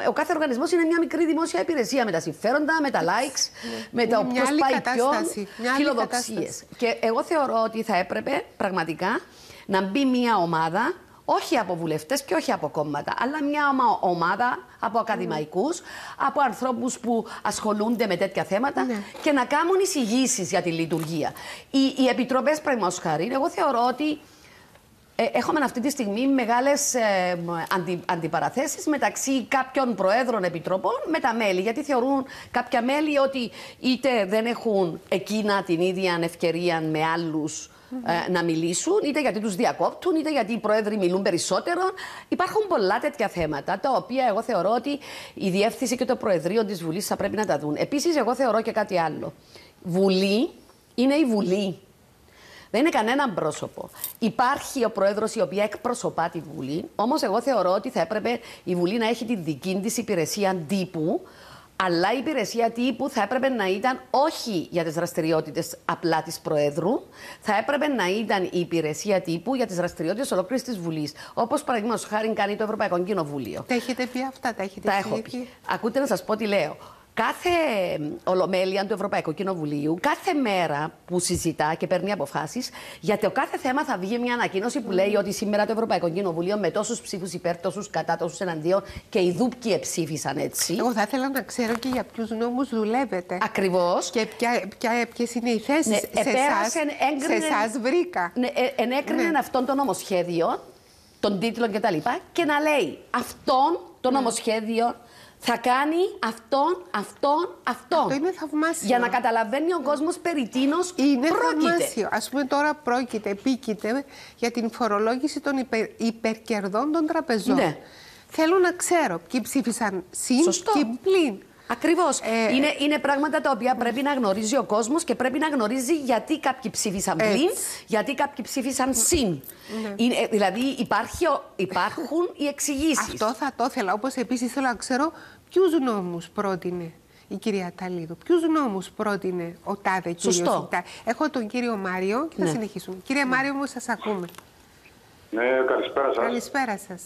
ο κάθε οργανισμός είναι μια μικρή δημόσια υπηρεσία με τα συμφέροντα, με τα likes, με τα ποιος πάει ποιον, φιλοδοξίες. Και εγώ θεωρώ ότι θα έπρεπε πραγματικά να μπει μια ομάδα, όχι από βουλευτές και όχι από κόμματα, αλλά μια ομάδα από ακαδημαϊκούς, από ανθρώπους που ασχολούνται με τέτοια θέματα και να κάνουν εισηγήσεις για τη λειτουργία. Οι επιτροπές, παραδείγματος χάρη, εγώ θεωρώ ότι έχουμε αυτή τη στιγμή μεγάλες αντιπαραθέσεις μεταξύ κάποιων προέδρων επιτροπών με τα μέλη. Γιατί θεωρούν κάποια μέλη ότι είτε δεν έχουν εκείνα την ίδια ευκαιρία με άλλους να μιλήσουν, είτε γιατί τους διακόπτουν, είτε γιατί οι πρόεδροι μιλούν περισσότερο. Υπάρχουν πολλά τέτοια θέματα, τα οποία εγώ θεωρώ ότι η Διεύθυνση και το Προεδρείο της Βουλής θα πρέπει να τα δουν. Επίσης, εγώ θεωρώ και κάτι άλλο. Βουλή είναι η Βουλή. Δεν είναι κανέναν πρόσωπο. Υπάρχει ο πρόεδρος η οποία εκπροσωπά τη Βουλή, όμως εγώ θεωρώ ότι θα έπρεπε η Βουλή να έχει τη δική της υπηρεσία τύπου, αλλά η υπηρεσία τύπου θα έπρεπε να ήταν όχι για τις δραστηριότητες απλά της Προέδρου, θα έπρεπε να ήταν η υπηρεσία τύπου για τις δραστηριότητες ολόκληρης της Βουλής. Όπως παραδείγματος χάρη κάνει το Ευρωπαϊκό Κοινοβούλιο. Τα έχετε πει αυτά, τα έχετε πει. Ακούτε να σας πω τι λέω. Κάθε ολομέλεια του Ευρωπαϊκού Κοινοβουλίου, κάθε μέρα που συζητά και παίρνει αποφάσεις, για το κάθε θέμα θα βγει μια ανακοίνωση που λέει ότι σήμερα το Ευρωπαϊκό Κοινοβούλιο με τόσους ψήφους υπέρ, τόσους κατά, τόσους εναντίον και οι δούπκοι ψήφισαν έτσι. Εγώ θα ήθελα να ξέρω και για ποιους νόμους δουλεύετε. Ακριβώς. Και ποιες είναι οι θέσεις. Σε εσάς βρήκα. Ενέκρινε αυτόν το νομοσχέδιο, τον τίτλο κτλ. Και να λέει αυτόν το νομοσχέδιο θα κάνει αυτόν. Αυτό είναι θαυμάσιο. Για να καταλαβαίνει ο κόσμος περί τίνος είναι πρόκειται. Θαυμάσιο. Ας πούμε τώρα επίκειται για την φορολόγηση των υπερκερδών των τραπεζών. Ναι. Θέλω να ξέρω ποιοι ψήφισαν συν και πλην. Ακριβώς. Είναι πράγματα τα οποία πρέπει να γνωρίζει ο κόσμος και πρέπει να γνωρίζει γιατί κάποιοι ψήφισαν πλην, γιατί κάποιοι ψήφισαν συν. Ναι. Δηλαδή υπάρχουν οι εξηγήσεις. Αυτό θα το ήθελα. Όπως επίσης θέλω να ξέρω ποιους νόμους πρότεινε η κυρία Ταλίδου. Ποιους νόμους πρότεινε ο τάδε κύριος. Έχω τον κύριο Μάριο και θα συνεχίσουμε. Κύριε Μάριο μου, σας ακούμε. Ναι, καλησπέρα σας. Καλησπέρα σας.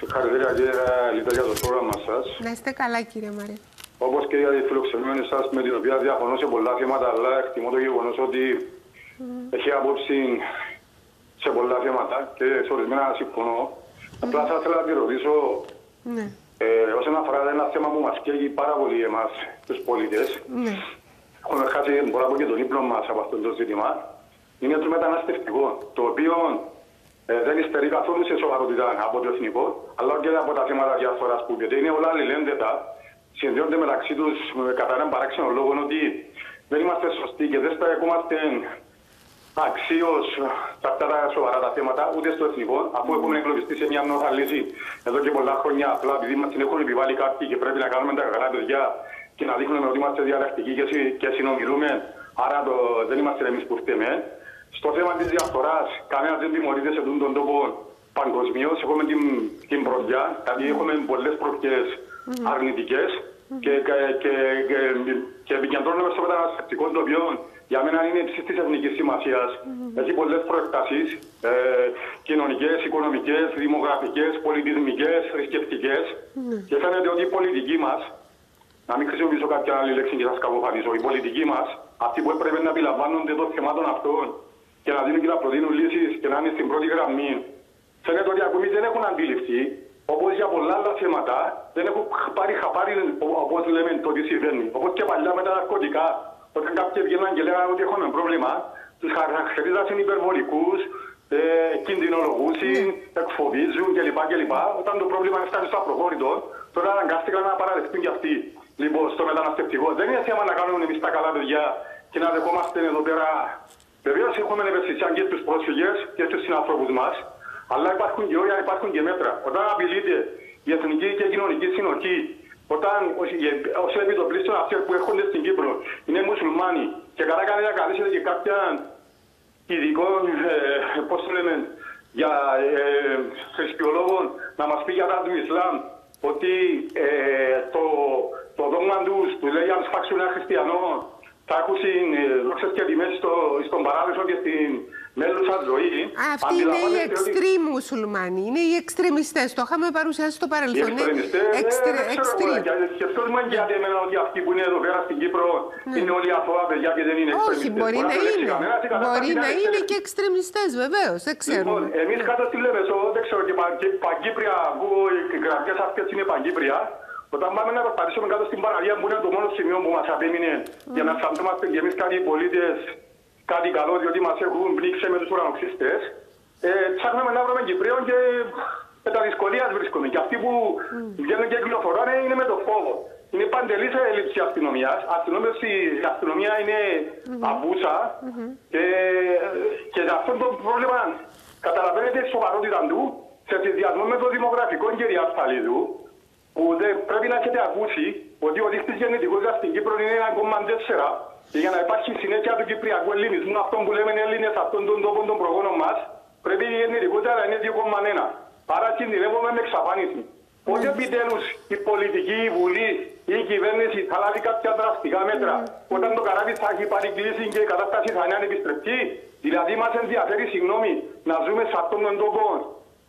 Συγχαρητήρια κύριε Λίτα για το πρόγραμμα σας. Να είστε καλά κύριε Μάριο. Όπως και για τη φιλοξενούμενη σας με την οποία διαφωνώ σε πολλά θέματα, αλλά εκτιμώ το γεγονός ότι έχει άποψη σε πολλά θέματα και σε ορισμένα συμφωνώ. Απλά θα ήθελα να τη ρωτήσω όσον αφορά ένα θέμα που μας καίγει πάρα πολύ εμάς τους πολίτες. Έχουμε χάσει πολλά από και τον ύπνο μας από αυτό το ζήτημα. Είναι το μεταναστευτικό, το οποίο δεν υστερεί καθόλου σε σοβαρότητα από το εθνικό, αλλά και από τα θέματα διαφθοράς που πείτε. Είναι όλα αλληλένδετα, συνδέονται μεταξύ τους κατά έναν παράξενο λόγο ότι δεν είμαστε σωστοί και δεν στεκόμαστε αξίως σε αυτά τα σοβαρά τα θέματα, ούτε στο εθνικό, αφού έχουμε εγκλωβιστεί σε μια νόθα λύση εδώ και πολλά χρόνια. Απλά επειδή μας την έχουν επιβάλει κάποιοι και πρέπει να κάνουμε τα καλά παιδιά και να δείχνουμε ότι είμαστε διαλεκτικοί και συνομιλούμε, άρα δεν είμαστε εμείς που φταίμε. Στο θέμα της διαφθοράς, κανένας δεν τιμωρείται σε τον τόπο παγκοσμίως. Έχουμε την προδιά, δηλαδή έχουμε πολλές προχές αρνητικές και επικεντρώνουμε στο μεταναστευτικό, το οποίο για μένα είναι υψής της εθνικής σημασίας. Έχει πολλές προεκτάσεις, κοινωνικές, οικονομικές, δημογραφικές, πολιτισμικές, θρησκευτικές και φαίνεται ότι η πολιτική μας, να μην χρησιμοποιήσω κάποια άλλη λέξη και θα σκαποφανίσω, η πολιτική μας, αυτοί που έπρεπε να επιλαμβάνονται των θεμάτων αυτών και να δίνουν και να προτείνουν λύσεις και να είναι στην πρώτη γραμμή, φαίνεται ότι ακόμη δεν έχουν αντιληφθεί Όπως για πολλά άλλα θέματα, δεν έχω πάρει χαπάρι, όπως λέμε, το τι συμβαίνει. Όπως και παλιά με τα ναρκωτικά, όταν κάποιοι βγαίνουν και λέγανε ότι έχουμε πρόβλημα, τους χαρακτηρίζαν υπερβολικούς, κινδυνολογούς, εκφοβίζουν κλπ. Όταν το πρόβλημα έφτασε στο απροχώρητο, τώρα αναγκάστηκαν να παραδεχτούν κι αυτοί. Λοιπόν, στο μεταναστευτικό δεν είναι θέμα να κάνουμε εμείς τα καλά παιδιά και να δεχόμαστε εδώ πέρα. Βεβαίως έχουμε ευαισθησία και στους πρόσφυγες και στους συνανθρώπους μας, αλλά υπάρχουν και όρια, υπάρχουν και μέτρα. Όταν απειλείται η εθνική και η κοινωνική συνοχή, όταν ως επιτοπλίστων αυτοί που έρχονται στην Κύπρο είναι μουσουλμάνοι και καλά κάνει να καλέσετε και κάποιαν ειδικό, πώς το λέμε, για θρησκειολόγων να μας πει για τα του Ισλάμ ότι το δόγμα τους που λέει αν σφάξουν ένα χριστιανό θα ακούσουν δόξες και τιμές στον παράδεισο και στην μέλουσα ζωή. Αυτοί είναι οι extreme μουσουλμάνοι, είναι οι εξτρεμιστές. Το είχαμε παρουσιάσει στο παρελθόν. Οι εξτρεμιστές, και αυτό δεν γιατί εμένα ότι αυτοί που είναι εδώ πέρα στην Κύπρο είναι όλοι αθώα παιδιά και δεν είναι εξτρεμιστές. Όχι, μπορεί να είναι. Μπορεί να είναι και εξτρεμιστές, βεβαίως, δεν ξέρουμε. Λοιπόν, εμείς κάτω στη Λεμεσό, δεν ξέρω, και Παγκύπρια, που οι γραφικές αυτές είναι Παγκύπρια. Όταν πάμε να προσπαθήσουμε κάτω στην παραλία που είναι το μόνο σημείο που μας απέμεινε για να αισθανόμαστε και εμείς κάτι πολίτες, κάτι καλό, διότι μας έχουν πνίξει με τους ουρανοξύστες, ψάχνουμε να βρούμε Κυπρίο και με τα δυσκολία βρίσκουμε. Και αυτοί που βγαίνουν και κυκλοφοράνε είναι με το φόβο. Είναι παντελής έλλειψη αστυνομίας. Η αστυνομία είναι απούσα και αυτό το πρόβλημα καταλαβαίνετε τη σοβαρότητα του σε συνδυασμό με το δημογραφικό και διασφαλίδου. Που πρέπει να έχετε ακούσει ότι ο δείκτης γεννητικότητας στην Κύπρο είναι 1,4 και για να υπάρχει συνέχεια του κυπριακού ελληνισμού, αυτόν που λέμε Έλληνες, αυτών των τόπων των προγόνων μας, πρέπει η γεννητικότητα να είναι 2,1. Άρα κινδυνεύουμε με εξαφάνιση. Πότε επιτέλους η πολιτική, η Βουλή ή η κυβέρνηση θα λάβει κάποια δραστικά μέτρα όταν το καράβι θα έχει πάρει κλίση και η κατάσταση θα είναι ανεπιστρεπτή? Δηλαδή μας ενδιαφέρει, συγγνώμη, να ζούμε σε αυτόν τον τόπο.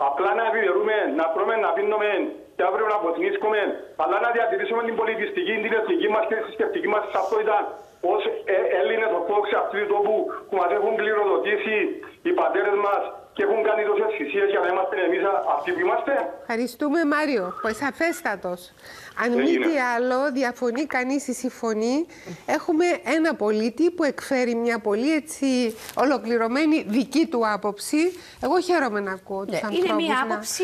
Απλά να ευημερούμε, να τρώμε, να πίνουμε και αύριο να αποθνίσκουμε, αλλά να διατηρήσουμε την πολιτιστική, την εθνική μας και τη θρησκευτική μας ταυτότητα ως Έλληνες Ορθόδοξοι αυτού του τόπου που μας έχουν κληροδοτήσει οι πατέρες μας και έχουν κάνει τόσες θυσίες για να είμαστε εμείς αυτοί που είμαστε. Ευχαριστούμε, Μάριο. Σαφέστατος. Αν μη τι άλλο, διαφωνεί κανείς ή συμφωνεί, έχουμε ένα πολίτη που εκφέρει μια πολύ έτσι ολοκληρωμένη δική του άποψη. Εγώ χαίρομαι να ακούω τους ανθρώπους. Είναι μια άποψη.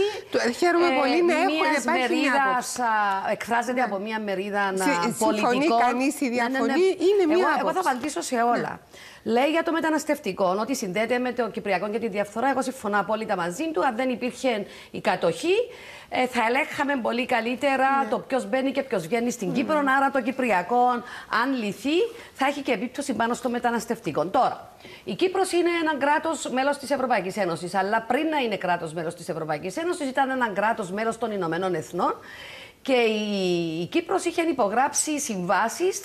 Χαίρομαι πολύ να υπάρχει μια άποψη. Εκφράζεται από μια μερίδα πολιτικών. Συμφωνεί κανείς ή διαφωνεί, είναι μια άποψη. Εγώ θα απαντήσω σε όλα. Λέει για το μεταναστευτικό ότι συνδέεται με το Κυπριακό και τη διαφθορά. Εγώ συμφωνώ απόλυτα μαζί του. Αν δεν υπήρχε η κατοχή, θα ελέγχαμε πολύ καλύτερα το ποιος μπαίνει και ποιος βγαίνει στην Κύπρο. Άρα το Κυπριακό, αν λυθεί, θα έχει και επίπτωση πάνω στο μεταναστευτικό. Τώρα, η Κύπρος είναι ένα κράτος μέλος της Ευρωπαϊκής Ένωσης. Αλλά πριν να είναι κράτος μέλος της Ευρωπαϊκής Ένωσης, ήταν ένα κράτος μέλος των Ηνωμένων Εθνών. Και η Κύπρος είχε υπογράψει συμβάσεις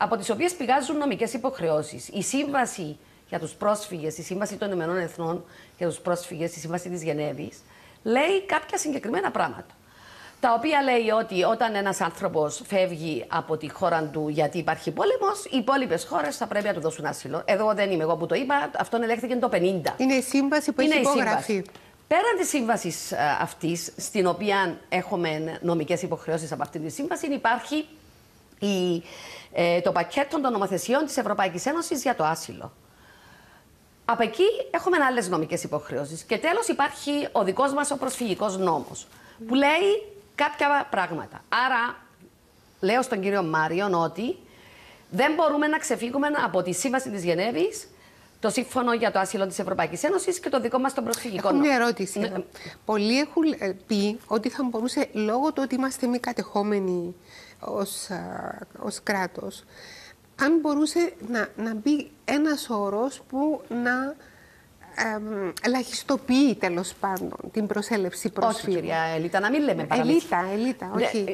από τις οποίες πηγάζουν νομικές υποχρεώσεις. Η σύμβαση για τους πρόσφυγες, η σύμβαση των Ηνωμένων Εθνών για τους πρόσφυγες, η σύμβαση της Γενέβης, λέει κάποια συγκεκριμένα πράγματα. Τα οποία λέει ότι όταν ένας άνθρωπος φεύγει από τη χώρα του γιατί υπάρχει πόλεμος, οι υπόλοιπες χώρες θα πρέπει να του δώσουν άσυλο. Εδώ δεν είμαι εγώ που το είπα, αυτό ελέγχθηκε το 50. Είναι η σύμβαση που έχει υπογραφεί. Πέραν της σύμβασης αυτής, στην οποία έχουμε νομικές υποχρεώσεις από αυτήν τη σύμβαση, υπάρχει το πακέτο των νομοθεσιών της Ευρωπαϊκής Ένωσης για το άσυλο. Από εκεί έχουμε άλλες νομικές υποχρεώσεις. Και τέλος υπάρχει ο δικός μας ο προσφυγικός νόμος, που λέει κάποια πράγματα. Άρα, λέω στον κύριο Μάριον ότι δεν μπορούμε να ξεφύγουμε από τη Σύμβαση της Γενέβης, το Σύμφωνο για το Άσυλο της Ευρωπαϊκής Ένωσης και το δικό μας τον προσφυγικό νόμο. Έχω μια ερώτηση. Πολλοί έχουν πει ότι θα μπορούσε, λόγω του ότι είμαστε μη κατεχόμενοι ως κράτος, αν μπορούσε να μπει ένας όρος που να ελαχιστοποιεί τέλος πάντων την προσέλευση προσφύγων. Όχι, κυρία Ελίτα, να μην λέμε παραμύθια. Ελίτα, όχι.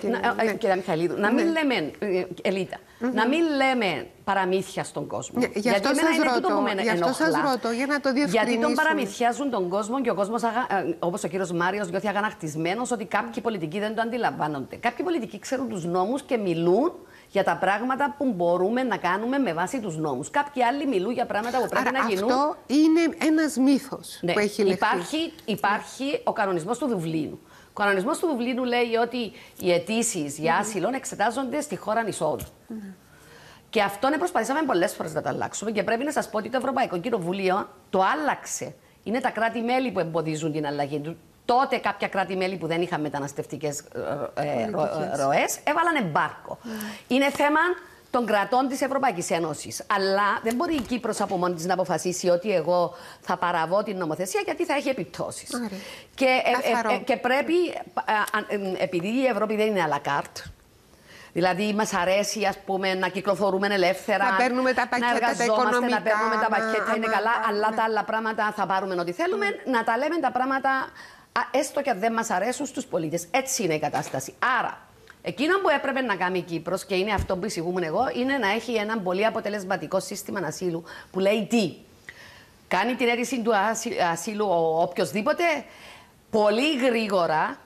Κυρία Μιχαηλίδου, να μην λέμε, Ελίτα, να μην λέμε παραμύθια στον κόσμο. Γι' αυτό σας ρωτώ, για να το διευκρινίσουμε. Γιατί τον παραμυθιάζουν τον κόσμο και ο κόσμος, όπως ο κύριος Μάριος, νιώθει αγανακτισμένος ότι κάποιοι πολιτικοί δεν το αντιλαμβάνονται. Κάποιοι πολιτικοί ξέρουν τους νόμους και μιλούν για τα πράγματα που μπορούμε να κάνουμε με βάση τους νόμους. Κάποιοι άλλοι μιλούν για πράγματα που πρέπει να γίνουν. Αυτό είναι ένας μύθος που έχει λεχθεί. Υπάρχει ο κανονισμός του Δουβλίνου. Ο κανονισμός του Δουβλίνου λέει ότι οι αιτήσεις για άσυλο εξετάζονται στη χώρα εισόδου. Και αυτό προσπαθήσαμε πολλές φορές να το αλλάξουμε και πρέπει να σας πω ότι το Ευρωπαϊκό Κοινοβούλιο το άλλαξε. Είναι τα κράτη-μέλη που εμποδίζουν την αλλαγή του. Τότε κάποια κράτη-μέλη που δεν είχαν μεταναστευτικές ροές έβαλαν εμπάρκο. Είναι θέμα των κρατών της Ευρωπαϊκής Ένωσης. Αλλά δεν μπορεί η Κύπρος από μόνη της να αποφασίσει ότι εγώ θα παραβώ την νομοθεσία γιατί θα έχει επιπτώσεις. Και πρέπει, επειδή η Ευρώπη δεν είναι à la carte, δηλαδή μας αρέσει ας πούμε, να κυκλοφορούμε ελεύθερα, να παίρνουμε τα πακέτα, να εργαζόμαστε, τα να παίρνουμε τα πακέτα, είναι καλά, αλλά τα άλλα πράγματα θα πάρουμε ό,τι θέλουμε, να τα λέμε τα πράγματα έστω και αν δεν μας αρέσουν στους πολίτες. Έτσι είναι η κατάσταση. Άρα, εκείνο που έπρεπε να κάνει η Κύπρος, και είναι αυτό που εισηγούμουν εγώ, είναι να έχει ένα πολύ αποτελεσματικό σύστημα ασύλου που λέει τι. Κάνει την αίτηση του ασύλου οποιοσδήποτε, πολύ γρήγορα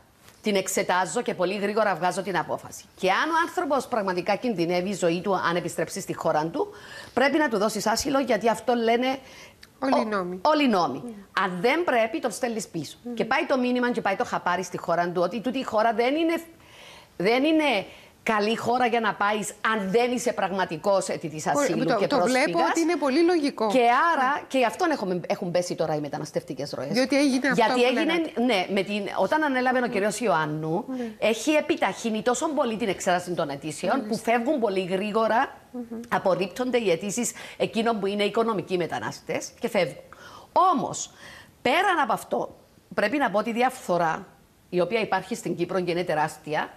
την εξετάζω και πολύ γρήγορα βγάζω την απόφαση. Και αν ο άνθρωπος πραγματικά κινδυνεύει η ζωή του, αν επιστρέψει στη χώρα του, πρέπει να του δώσεις άσυλο, γιατί αυτό λένε όλοι οι νόμοι. Αν δεν πρέπει, το στέλνεις πίσω. Και πάει το μήνυμα και πάει το χαπάρι στη χώρα του ότι τούτη η χώρα δεν είναι καλή χώρα για να πάει αν δεν είσαι πραγματικός αιτητής ασύλου και πρόσφυγας. Το βλέπω ότι είναι πολύ λογικό. Και άρα, και γι' αυτό έχουν πέσει τώρα οι μεταναστευτικές ροές. Διότι έγινε αυτό. Γιατί όταν ανέλαβε ο κ. Ιωάννου, έχει επιταχύνει τόσο πολύ την εξέταση των αιτήσεων που φεύγουν πολύ γρήγορα, απορρίπτονται οι αιτήσεις εκείνων που είναι οικονομικοί μετανάστες και φεύγουν. Όμως, πέραν από αυτό, πρέπει να πω ότι η διαφθορά, η οποία υπάρχει στην Κύπρο και είναι τεράστια,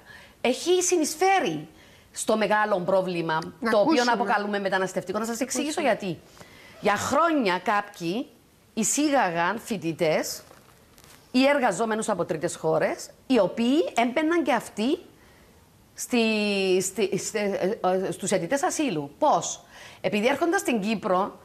έχει συνεισφέρει στο μεγάλο πρόβλημα, το οποίο αποκαλούμε μεταναστευτικό. Να σας εξηγήσω γιατί. Για χρόνια κάποιοι εισήγαγαν φοιτητές ή εργαζόμενους από τρίτες χώρες, οι οποίοι έμπαιναν και αυτοί στους αιτητές ασύλου. Πώς? Επειδή έρχονταν στην Κύπρο,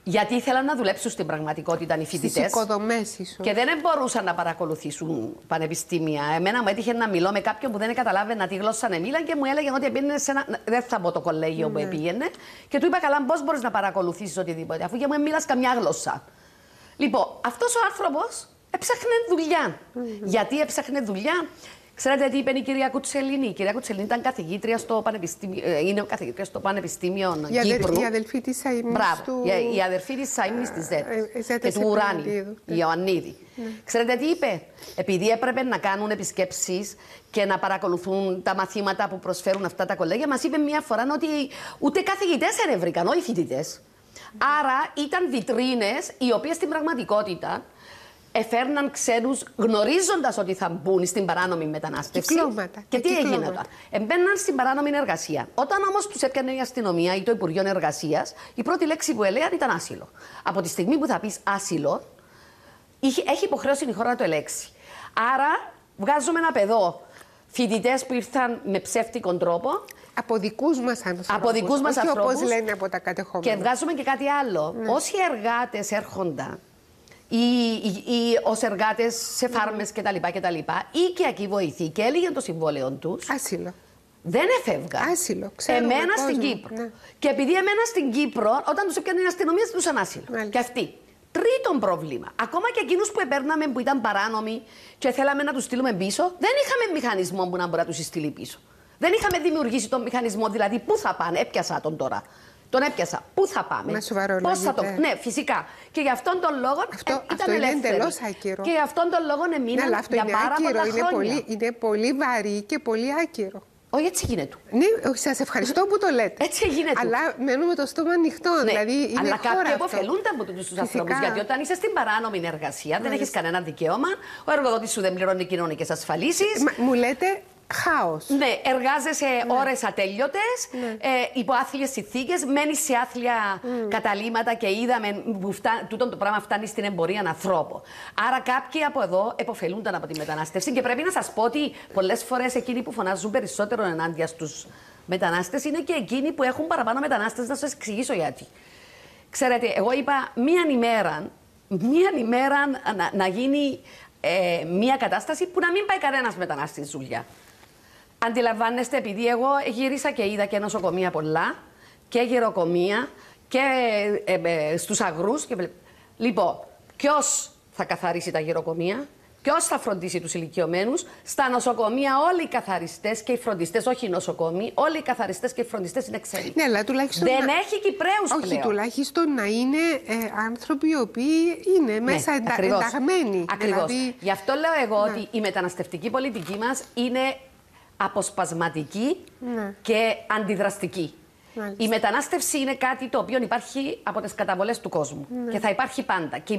γιατί ήθελαν να δουλέψουν στην πραγματικότητα οι φοιτητές. Στις οικοδομές ίσως. Και δεν μπορούσαν να παρακολουθήσουν πανεπιστήμια. Εμένα μου έτυχε να μιλώ με κάποιον που δεν καταλάβαινα τι γλώσσα να μίλαν και μου έλεγε ότι πήγαινε σε ένα. Δεν θα πω το κολέγιο που πήγαινε. Και του είπα: καλά, πώς μπορείς να παρακολουθήσεις οτιδήποτε, αφού για μου μιλάς καμιά γλώσσα. Λοιπόν, αυτός ο άνθρωπος έψαχνε δουλειά. Γιατί έψαχνε δουλειά? Ξέρετε τι είπε η κυρία Κουτσελίνη? Η κυρία Κουτσελίνη ήταν καθηγήτρια στο Πανεπιστήμιο, είναι καθηγήτρια στο Πανεπιστήμιο Κύπρου. Η αδελφή της Σαΐμνης. Μπράβο, η αδελφή της Σαΐμνης της ΔΕΤ και του Ουράνη, η Ιωαννίδη. Ξέρετε τι είπε? Επειδή έπρεπε να κάνουν επισκέψεις και να παρακολουθούν τα μαθήματα που προσφέρουν αυτά τα κολέγια, μας είπε μία φορά ότι ούτε καθηγητές δεν βρήκαν, όχι φοιτητές. Άρα ήταν βιτρίνες οι οποίες στην πραγματικότητα εφέρναν ξένους γνωρίζοντας ότι θα μπουν στην παράνομη μετανάστευση. Κυκλώματα. Και τι έγινε τώρα? Εμπαίναν στην παράνομη εργασία. Όταν όμως τους έπιανε η αστυνομία ή το Υπουργείο Εργασίας, η πρώτη λέξη που έλεγαν ήταν άσυλο. Από τη στιγμή που θα πεις άσυλο, έχει υποχρέωση η χώρα να το ελέξει. Άρα βγάζουμε ένα παιδό φοιτητές που ήρθαν με ψεύτικο τρόπο. Από δικούς μας ανθρώπους. Από δικούς μας ανθρώπους. Όπως λένε από τα κατεχόμενα. Και βγάζουμε και κάτι άλλο. Όσοι εργάτες έρχονταν ή ως εργάτες σε φάρμες κτλ. Ή οικιακοί βοηθοί και έλεγαν το συμβόλαιο τους. Άσυλο. Δεν έφευγαν. Άσυλο. Εμένα στην Κύπρο. Ναι. Και επειδή εμένα στην Κύπρο, όταν τους έπιανε η αστυνομία, ζητούσαν άσυλο. Μάλιστα. Και αυτοί. Τρίτον πρόβλημα. Ακόμα και εκείνους που επέρναμε που ήταν παράνομοι και θέλαμε να τους στείλουμε πίσω, δεν είχαμε μηχανισμό που να μπορεί να τους στείλει πίσω. Δεν είχαμε δημιουργήσει τον μηχανισμό, δηλαδή πού θα πάνε. Έπιασα τον τώρα. Τον έπιασα. Πού θα πάμε. Πώς θα το. Ναι, φυσικά. Και γι' αυτόν τον λόγο αυτό είναι εντελώς άκυρο. Και γι' αυτόν τον λόγο εμείναν για πάρα πολλά χρόνια. Είναι πολύ βαρύ και πολύ άκυρο. Όχι, έτσι γίνεται. Ναι, σας ευχαριστώ που το λέτε. Έτσι γίνεται. Αλλά μένουμε το στόμα ανοιχτό. Ναι, δηλαδή είναι αλλά χώρα κάποιοι αυτό. αποφελούνται από τους ανθρώπους. Γιατί όταν είσαι στην παράνομη εργασία, δεν έχεις κανένα δικαίωμα. Ο εργοδότης σου δεν πληρώνει κοινωνικές ασφαλίσεις. Μου λέτε χάος. Ναι, εργάζεσαι ώρες ατέλειωτες, υπό άθλιες συνθήκες, μένεις σε άθλια καταλύματα και είδαμε που τούτο το πράγμα φτάνει στην εμπορία ανθρώπων. Άρα κάποιοι από εδώ επωφελούνταν από τη μετανάστευση και πρέπει να σας πω ότι πολλές φορές εκείνοι που φωνάζουν περισσότερο ενάντια στους μετανάστες είναι και εκείνοι που έχουν παραπάνω μετανάστες. Να σας εξηγήσω γιατί. Ξέρετε, εγώ είπα μίαν ημέρα να γίνει μια κατάσταση που να μην πάει κανένας μετανάστης δουλειά. Αντιλαμβάνεστε, επειδή εγώ γύρισα και είδα και νοσοκομεία πολλά και γεροκομεία και στους αγρούς. Λοιπόν, ποιος θα καθαρίσει τα γεροκομεία, ποιος θα φροντίσει τους ηλικιωμένους? Στα νοσοκομεία όλοι οι καθαριστές και οι φροντιστές, όχι οι νοσοκομοί, όλοι οι καθαριστές και οι φροντιστές είναι ξένοι. Ναι, αλλά τουλάχιστον δεν έχει Κυπραίους πλέον. Όχι, τουλάχιστον να είναι άνθρωποι οι οποίοι είναι μέσα ενταγμένοι. Ακριβώς. Δηλαδή... Γι' αυτό λέω εγώ ότι η μεταναστευτική πολιτική μας είναι αποσπασματική και αντιδραστική. Μάλιστα. Η μετανάστευση είναι κάτι το οποίο υπάρχει από τις καταβολές του κόσμου και θα υπάρχει πάντα. Και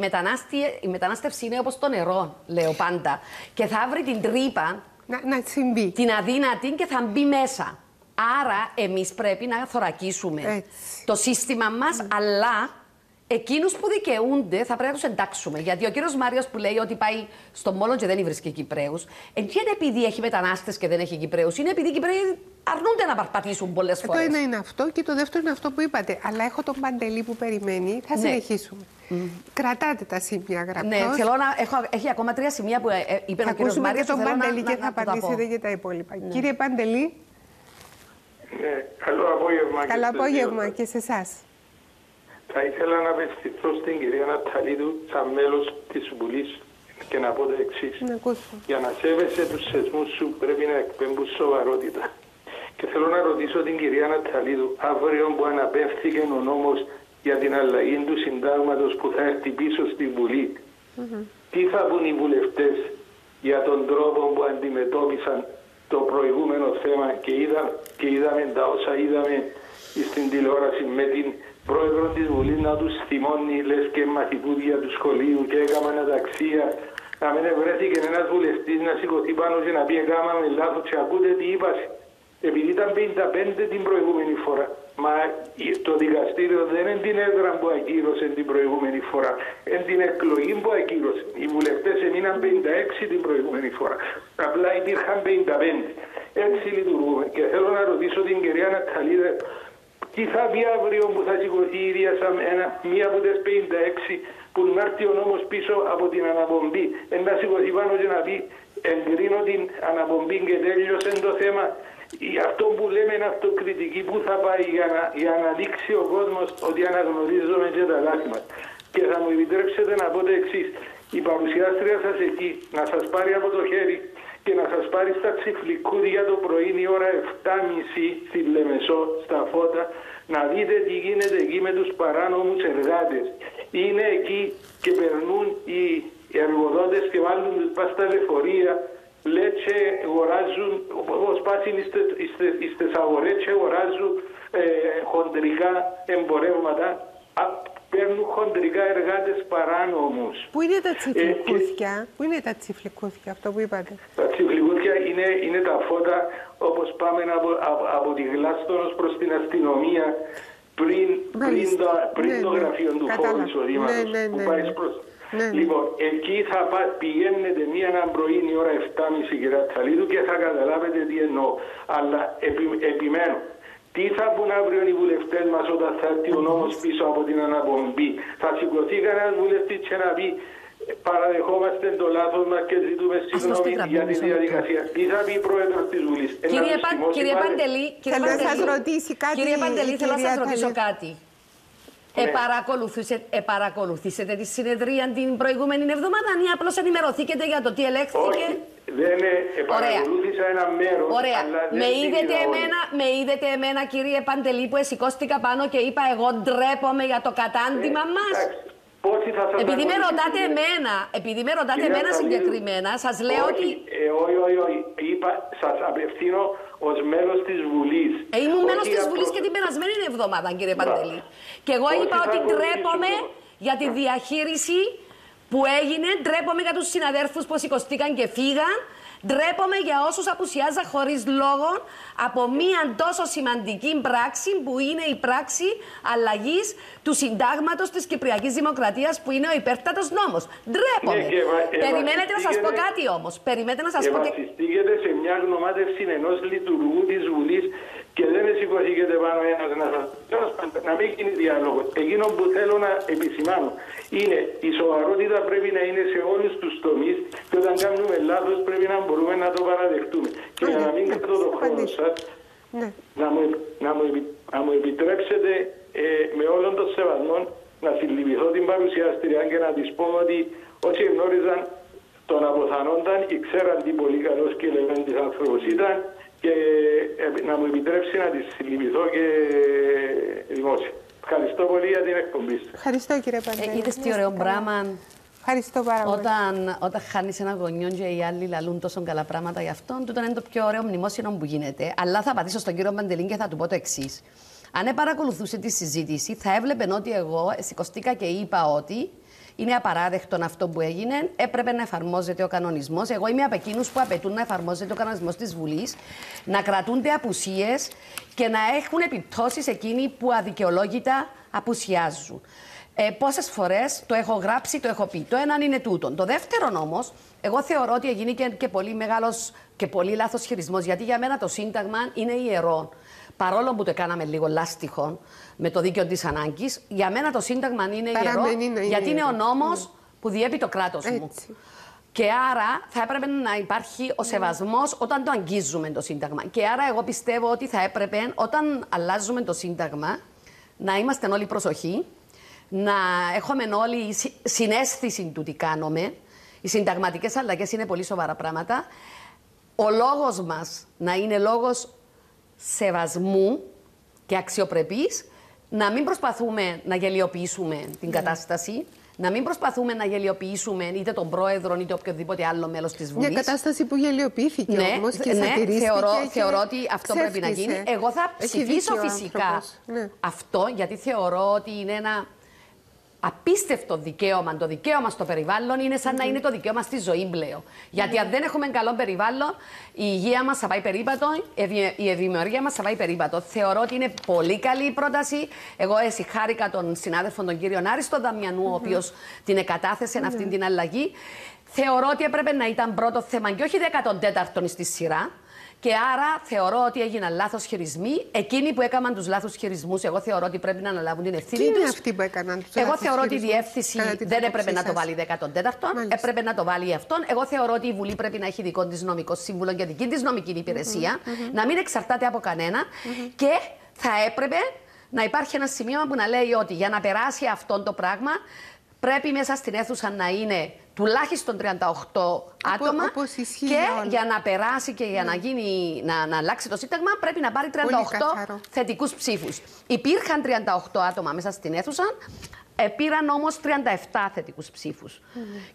η μετανάστευση είναι όπως το νερό, λέω πάντα. Και θα βρει την τρύπα, να συμβεί. την αδύνατη και θα μπει μέσα. Άρα εμείς πρέπει να θωρακίσουμε το σύστημα μας, αλλά εκείνους που δικαιούνται θα πρέπει να τους εντάξουμε. Γιατί ο κύριος Μάριος που λέει ότι πάει στον Μόλον και δεν βρίσκει Κυπραίους, δεν είναι επειδή έχει μετανάστες και δεν έχει Κυπραίους, είναι επειδή οι Κυπραίοι αρνούνται να περπατήσουν πολλές φορές. Το ένα είναι αυτό και το δεύτερο είναι αυτό που είπατε. Αλλά έχω τον Παντελή που περιμένει, θα συνεχίσουμε. Κρατάτε τα σημεία γραπτός. Ναι, θέλω να έχει ακόμα 3 σημεία που είπε ο κύριος Μάριος. Θα ακούσουμε και τον Παντελή και θα απαντήσετε για τα υπόλοιπα. Κύριε Παντελή. Ναι, καλό απόγευμα. Καλό απόγευμα και σε εσάς. Θα ήθελα να απευθυνθώ στην κυρία Ναταλίδου σαν μέλος της Βουλής και να πω το εξής. Για να σέβεσαι τους θεσμούς σου πρέπει να εκπέμπουν σοβαρότητα. Και θέλω να ρωτήσω την κυρία Ναταλίδου, αύριο που αναπέφθηκε ο νόμος για την αλλαγή του συντάγματος που θα έρθει πίσω στη Βουλή, τι θα πούν οι βουλευτές για τον τρόπο που αντιμετώπισαν το προηγούμενο θέμα και είδαμε τα όσα είδαμε στην τηλεόραση με την πρόεδρο της Βουλής να τους θυμώνει λες και μαθητούδια του σχολείου και έκαναν αταξία. Να μην βρέθηκε ένας βουλευτής να σηκωθεί πάνω και να πει έκαναμε λάθος και ακούτε τι είπασε. Επειδή ήταν 55 την προηγούμενη φορά. Μα το δικαστήριο δεν είναι την έδρα που ακύρωσε την προηγούμενη φορά. Είναι την εκλογή που ακύρωσε. Οι βουλευτές έμειναν 56 την προηγούμενη φορά. Απλά υπήρχαν 55. Έτσι λειτουργούμε. Και θέλω να ρωτήσω την κυρία Ναταλίδα, τι θα πει αύριο που θα σηκωθεί η ίδια σαν μία από τις 56 που να έρθει ο νόμος πίσω από την αναπομπή. Να σηκωθεί πάνω και να πει εγκρίνω την αναπομπή και τέλειωσε το θέμα. Αυτό που λέμε είναι αυτοκριτική, που θα πάει για να δείξει ο κόσμος ότι αναγνωρίζουμε και τα λάθη μας. Και θα μου επιτρέψετε να πω το εξής. Η παρουσιάστρια σας εκεί να σας πάρει από το χέρι και να σας πάρει στα Τσιφλικούδια το πρωί η ώρα 7.30 στη Λεμεσό, στα Φώτα, να δείτε τι γίνεται εκεί με τους παράνομους εργάτες. Είναι εκεί και περνούν οι εργοδότες και βάλουν τους πας στα λεωφορεία, λέτσε αγοράζουν, όπως πάσουν στις αγορές και αγοράζουν χοντρικά εμπορεύματα, παίρνουν χοντρικά εργάτες παράνομους. Πού είναι τα τσιφλικούθια, πού είναι τα τσιφλικούθια, αυτό που είπατε? Τα τσιφλικούθια είναι τα φώτα όπως πάμε από τη Γλάστονος προς την αστυνομία πριν το γραφείο του φόρου εισοδήματος που πάει προς... Λοιπόν, εκεί θα πηγαίνετε μία πρωί η ώρα 7.30 κυρία Τσαλίδου και θα καταλάβετε τι εννοώ. Αλλά επιμένω. Τι θα πούν αύριο οι βουλευτές μας όταν θα έρθει ο νόμος πίσω από την αναπομπή? Θα σηκωθεί κανένας βουλευτής και να πει παραδεχόμαστε το λάθος μας και ζητούμε συγγνώμη για τη διαδικασία? Τι θα πει η πρόεδρος της Βουλής? Κύριε Παντελή, θέλω να σας ρωτήσω κάτι. Επαρακολουθήσετε τη συνεδρία την προηγούμενη εβδομάδα ή απλώς ενημερωθήκατε για το τι ελέγχθηκε? Όχι, δεν παρακολούθησα ένα μέρος. Ωραία. Με είδετε εμένα, κύριε Παντελή, που σηκώστηκα πάνω και είπα εγώ ντρέπομαι για το κατάντημα μας? Επειδή με ρωτάτε εμένα, συγκεκριμένα, σας λέω ότι... Όχι, είπα, σας απευθύνω ως μέλος της Βουλής. Ήμουν μέλος της Βουλής και την περασμένη εβδομάδα, κύριε Παντελή. Και εγώ είπα ότι ντρέπομαι για τη διαχείριση που έγινε, ντρέπομαι για τους συναδέρφους που σηκωστήκαν και φύγαν, ντρέπομαι για όσους απουσιάζαν χωρίς λόγο από μία τόσο σημαντική πράξη που είναι η πράξη αλλαγής του συντάγματος της Κυπριακής Δημοκρατίας που είναι ο υπέρτατος νόμος. Ντρέπομαι. Περιμένετε να σας πω κάτι όμως. Περιμένετε να σας πω και... Βασιστήκετε σε μια γνωμάτευση ενός λειτουργού της Βουλής και δεν σηκωθήκετε πάνω ένας να μην γίνει διάλογο. Εκείνο που θέλω να επισημάνω είναι η σοβαρότητα πρέπει να είναι σε όλους τους τομείς και όταν κάνουμε λάθος πρέπει να μπορούμε να το παραδεχτούμε. Και για να μην κρατώ το χρόνο σας, να μου επιτρέψετε με όλον τον σεβασμό να συλληπιθώ την παρουσιάστρια και να της πω ότι όσοι γνώριζαν τον αποθανόνταν, ξέραν τι πολύ καλός και ελεγέντης άνθρωπος ήταν και να μου επιτρέψει να τη συλληπιθώ και δημόσια. Ευχαριστώ πολύ για την εκπομπή σας. Ευχαριστώ κύριε Παντέλη. Είδες τι ωραίο πράγμα. Ευχαριστώ πάρα πολύ. Όταν χάνεις ένα γονιό και οι άλλοι λαλούν τόσο καλά πράγματα για αυτόν, τούτο είναι το πιο ωραίο μνημόσυνο που γίνεται. Αλλά θα πατήσω στον κύριο Παντελή και θα του πω το εξής. Αν παρακολουθούσε τη συζήτηση, θα έβλεπε ότι εγώ σηκωστήκα και είπα ότι είναι απαράδεκτο αυτό που έγινε. Έπρεπε να εφαρμόζεται ο κανονισμός. Εγώ είμαι από εκείνους που απαιτούν να εφαρμόζεται ο κανονισμός της Βουλής, να κρατούνται απουσίες και να έχουν επιπτώσεις εκείνοι που αδικαιολόγητα απουσιάζουν. Πόσες φορές το έχω γράψει, το έχω πει. Το έναν είναι τούτον. Το δεύτερον όμως, εγώ θεωρώ ότι έγινε και πολύ μεγάλος και πολύ λάθος χειρισμός. Γιατί για μένα το Σύνταγμα είναι ιερό. Παρόλο που το κάναμε λίγο λάστιχο με το δίκαιο της ανάγκης, για μένα το Σύνταγμα είναι ιερό, γιατί είναι ο νόμος που διέπει το κράτος μου. Και άρα θα έπρεπε να υπάρχει ο σεβασμός όταν το αγγίζουμε το Σύνταγμα. Και άρα εγώ πιστεύω ότι θα έπρεπε όταν αλλάζουμε το Σύνταγμα να είμαστε όλοι προσοχή, να έχουμε όλοι συναίσθηση του τι κάνουμε. Οι συνταγματικές αλλαγές είναι πολύ σοβαρά πράγματα. Ο λόγος μας να είναι λόγος σεβασμού και αξιοπρεπής, να μην προσπαθούμε να γελιοποιήσουμε την κατάσταση, να μην προσπαθούμε να γελιοποιήσουμε είτε τον πρόεδρο είτε οποιοδήποτε άλλο μέλος της Βουλής. Μια κατάσταση που γελιοποιήθηκε όμως και σατυρίστηκε. Θεωρώ ότι αυτό πρέπει να γίνει. Εγώ θα ψηφίσω φυσικά αυτό, γιατί θεωρώ ότι είναι ένα απίστευτο δικαίωμα. Το δικαίωμα στο περιβάλλον είναι σαν να είναι το δικαίωμα στη ζωή πλέον. Γιατί αν δεν έχουμε καλό περιβάλλον, η υγεία μας θα πάει περίπατο, η ευημερία μας θα πάει περίπατο. Θεωρώ ότι είναι πολύ καλή η πρόταση. Εγώ συγχάρηκα τον συνάδελφο τον κύριο Άριστο Δαμιανού, ο οποίος την εκατάθεσε αυτή την αλλαγή. Θεωρώ ότι έπρεπε να ήταν πρώτο θέμα και όχι 14ο στη σειρά. Και άρα θεωρώ ότι έγιναν λάθος χειρισμοί. Εκείνοι που έκαναν τους λάθος χειρισμούς, εγώ θεωρώ ότι πρέπει να αναλάβουν την ευθύνη τους. Τι είναι αυτοί που έκαναν τους Εγώ θεωρώ ότι η διεύθυνση δεν έπρεπε να το βάλει 14ο, έπρεπε να το βάλει αυτόν. Εγώ θεωρώ ότι η Βουλή πρέπει να έχει δικό της νομικό σύμβουλο και δική της νομική υπηρεσία, να μην εξαρτάται από κανένα και θα έπρεπε να υπάρχει ένα σημείο που να λέει ότι για να περάσει αυτό το πράγμα πρέπει μέσα στην αίθουσα να είναι τουλάχιστον 38 άτομα και για να περάσει και για να αλλάξει το Σύνταγμα πρέπει να πάρει 38 θετικούς ψήφους. Υπήρχαν 38 άτομα μέσα στην αίθουσα, πήραν όμως 37 θετικούς ψήφους.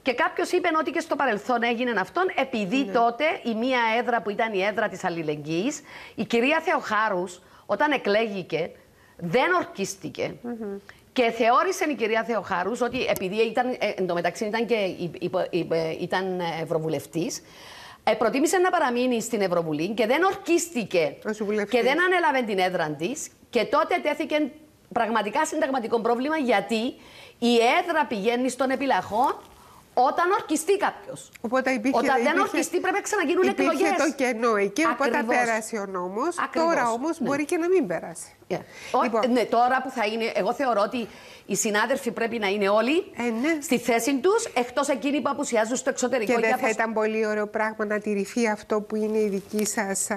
Και κάποιος είπε ότι και στο παρελθόν έγινε αυτόν επειδή τότε η μία έδρα που ήταν η έδρα της αλληλεγγύης, η κυρία Θεοχάρους όταν εκλέγηκε δεν ορκίστηκε. Και θεώρησε η κυρία Θεοχάρους ότι επειδή εντωμεταξύ ήταν ευρωβουλευτής, προτίμησε να παραμείνει στην Ευρωβουλή και δεν ορκίστηκε και δεν ανέλαβε την έδρα της. Και τότε τέθηκε πραγματικά συνταγματικό πρόβλημα, γιατί η έδρα πηγαίνει στον επιλαχό όταν ορκιστεί κάποιος. Όταν δεν ορκιστεί πρέπει να ξαναγίνουν εκλογές. Υπήρχε το κενό εκεί, οπότε πέρασε ο νόμος. Τώρα όμως μπορεί και να μην περάσει. Ναι, τώρα που θα είναι, εγώ θεωρώ ότι οι συνάδελφοι πρέπει να είναι όλοι στη θέση τους, εκτός εκείνοι που απουσιάζουν στο εξωτερικό. Και δεν θα ήταν πολύ ωραίο πράγμα να τηρηθεί αυτό που είναι η δική σας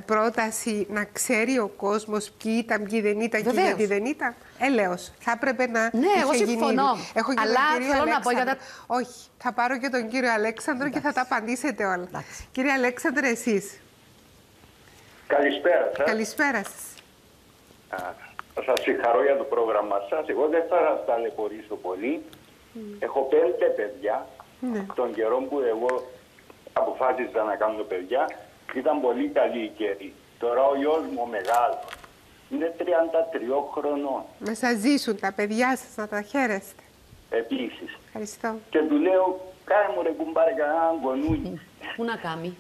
πρόταση, να ξέρει ο κόσμος ποιοι ήταν, ποιοι δεν ήταν και γιατί δεν ήταν. Έλεος, θα έπρεπε να εγώ συμφωνώ. Έχω και αλλά θέλω να πω για Όχι, θα πάρω και τον κύριο Αλέξανδρο και θα τα απαντήσετε όλα. Κύριε Αλέξανδρε, εσείς. Καλησπέρα σας. Καλησπέρα σας. Θα σας συγχαρώ για το πρόγραμμα σας. Εγώ δεν θα σας ταλαιπωρήσω πολύ. Έχω 5 παιδιά. Τον καιρό που εγώ αποφάσισα να κάνω παιδιά, ήταν πολύ καλή η καιρή. Τώρα ο γιος μου μεγάλος είναι 33 χρονών. Να σας ζήσουν τα παιδιά σας, να τα χαίρεστε. Επίσης. Ευχαριστώ. Και του λέω, κάνε μου ρε κουμπάρε κανέναν γονούι. Πού να κάνει,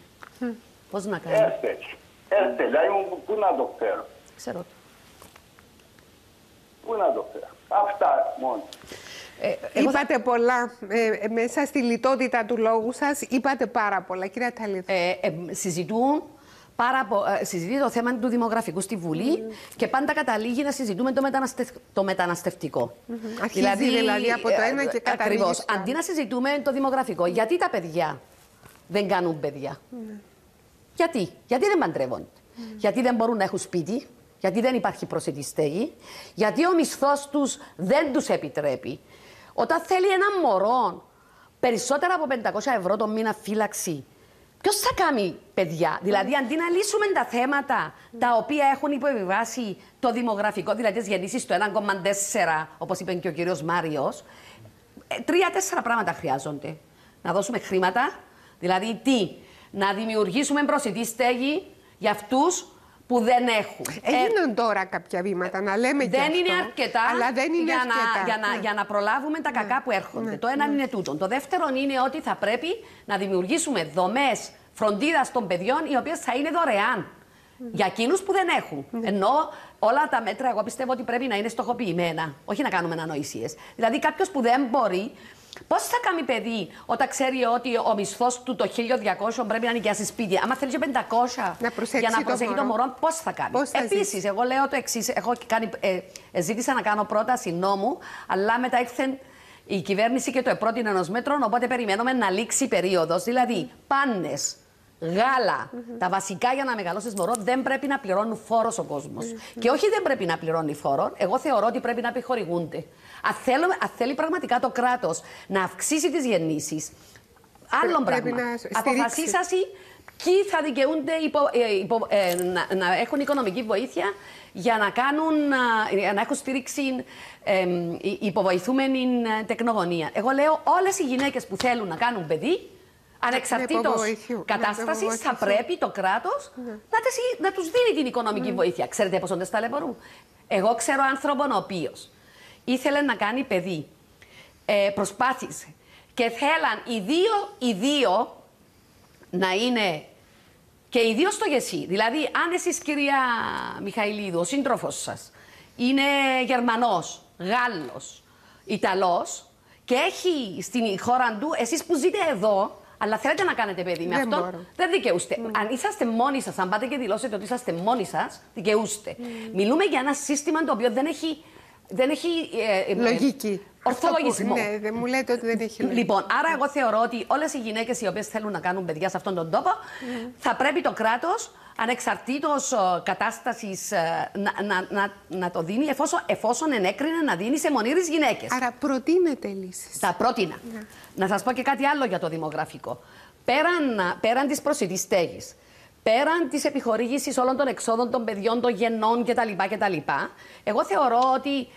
πώς να κάνει. Έρθε, δηλαδή πού να το φέρω. Ξέρω το. Πού να το φέρω. Αυτά μόνο. Είπατε πολλά. Μέσα στη λιτότητα του λόγου σας είπατε πάρα πολλά. Κύριε Αταλίδου. Συζητεί το θέμα του δημογραφικού στη Βουλή και πάντα καταλήγει να συζητούμε το μεταναστευτικό. Αρχίζει δηλαδή από το ένα και καταλήγει. Ακριβώς. Αντί να συζητούμε το δημογραφικό, γιατί τα παιδιά δεν κάνουν παιδιά. Γιατί δεν παντρεύονται. Γιατί δεν μπορούν να έχουν σπίτι. Γιατί δεν υπάρχει προσιτή στέγη. Γιατί ο μισθός τους δεν τους επιτρέπει. Όταν θέλει ένα μωρό περισσότερα από 500 ευρώ το μήνα φύλαξη, ποιος θα κάνει παιδιά? Δηλαδή, αντί να λύσουμε τα θέματα τα οποία έχουν υποβιβάσει το δημογραφικό, δηλαδή τις γεννήσεις το 1,4, όπως είπε και ο κύριος Μάριος, 3-4 πράγματα χρειάζονται. Να δώσουμε χρήματα, δηλαδή να δημιουργήσουμε προσιτή στέγη για αυτούς που δεν έχουν. Έγιναν τώρα κάποια βήματα, να λέμε και δεν αυτό, είναι αρκετά, αλλά δεν είναι αρκετά. για να προλάβουμε τα κακά που έρχονται. Το ένα είναι τούτο. Το δεύτερο είναι ότι θα πρέπει να δημιουργήσουμε δομές φροντίδας των παιδιών, οι οποίες θα είναι δωρεάν για εκείνους που δεν έχουν. Ενώ όλα τα μέτρα, εγώ πιστεύω ότι πρέπει να είναι στοχοποιημένα, όχι να κάνουμε ανοησίες. Δηλαδή, κάποιος που δεν μπορεί, πώς θα κάνει παιδί όταν ξέρει ότι ο μισθός του το 1.200 πρέπει να νοικιάσει σπίτι? Άμα θέλει και 500 για να προσέχει το μωρό, πώς θα κάνει? Επίσης, εγώ λέω το εξής. Ζήτησα να κάνω πρόταση νόμου, αλλά μετά ήρθε η κυβέρνηση και το επρότεινε ενός μέτρων, οπότε περιμένουμε να λήξει η περίοδος. Δηλαδή, πάνες, γάλα, τα βασικά για να μεγαλώσεις μωρό, δεν πρέπει να πληρώνουν φόρος ο κόσμος. Και όχι δεν πρέπει να πληρώνει φόρο, εγώ θεωρώ ότι πρέπει να επιχορηγούνται. Αν θέλει πραγματικά το κράτος να αυξήσει τις γεννήσεις, άλλο πράγμα. Αποφασίσασαι ποιοι θα δικαιούνται να έχουν οικονομική βοήθεια για να έχουν στήριξη υποβοηθούμενη τεκνογωνία. Εγώ λέω όλες οι γυναίκες που θέλουν να κάνουν παιδί, ανεξαρτήτως κατάστασης, θα πρέπει το κράτος να τους δίνει την οικονομική βοήθεια. Ξέρετε πόσο δεν ταλαιπωρούν? Εγώ ξέρω άνθρωπον ο οποίος ήθελε να κάνει παιδί, προσπάθησε και θέλαν οι δύο να είναι και οι δύο στο γεσί. Δηλαδή, αν εσείς, κυρία Μιχαηλίδου, ο σύντροφος σας είναι Γερμανός, Γάλλος, Ιταλός και έχει στην χώρα του, εσείς που ζείτε εδώ, αλλά θέλετε να κάνετε παιδί με αυτό, δεν δικαιούστε. Αν είσαστε μόνοι σας, αν πάτε και δηλώσετε ότι είσαστε μόνοι σας, δικαιούστε. Μιλούμε για ένα σύστημα το οποίο δεν έχει λογική. Ορθολογισμό. Ναι, δεν μου λέτε ότι δεν έχει λογική. Λοιπόν, άρα εγώ θεωρώ ότι όλες οι γυναίκες οι οποίες θέλουν να κάνουν παιδιά σε αυτόν τον τόπο, θα πρέπει το κράτος, ανεξαρτήτως κατάστασης, να το δίνει, εφόσον ενέκρινε να δίνει σε μονήρες γυναίκες. Άρα προτείνετε λύσεις. Τα πρότεινα. Να σας πω και κάτι άλλο για το δημογραφικό. Πέραν της προσιτής στέγης, πέραν της επιχορήγησης όλων των εξόδων των παιδιών, των γεννών κτλ. Εγώ θεωρώ ότι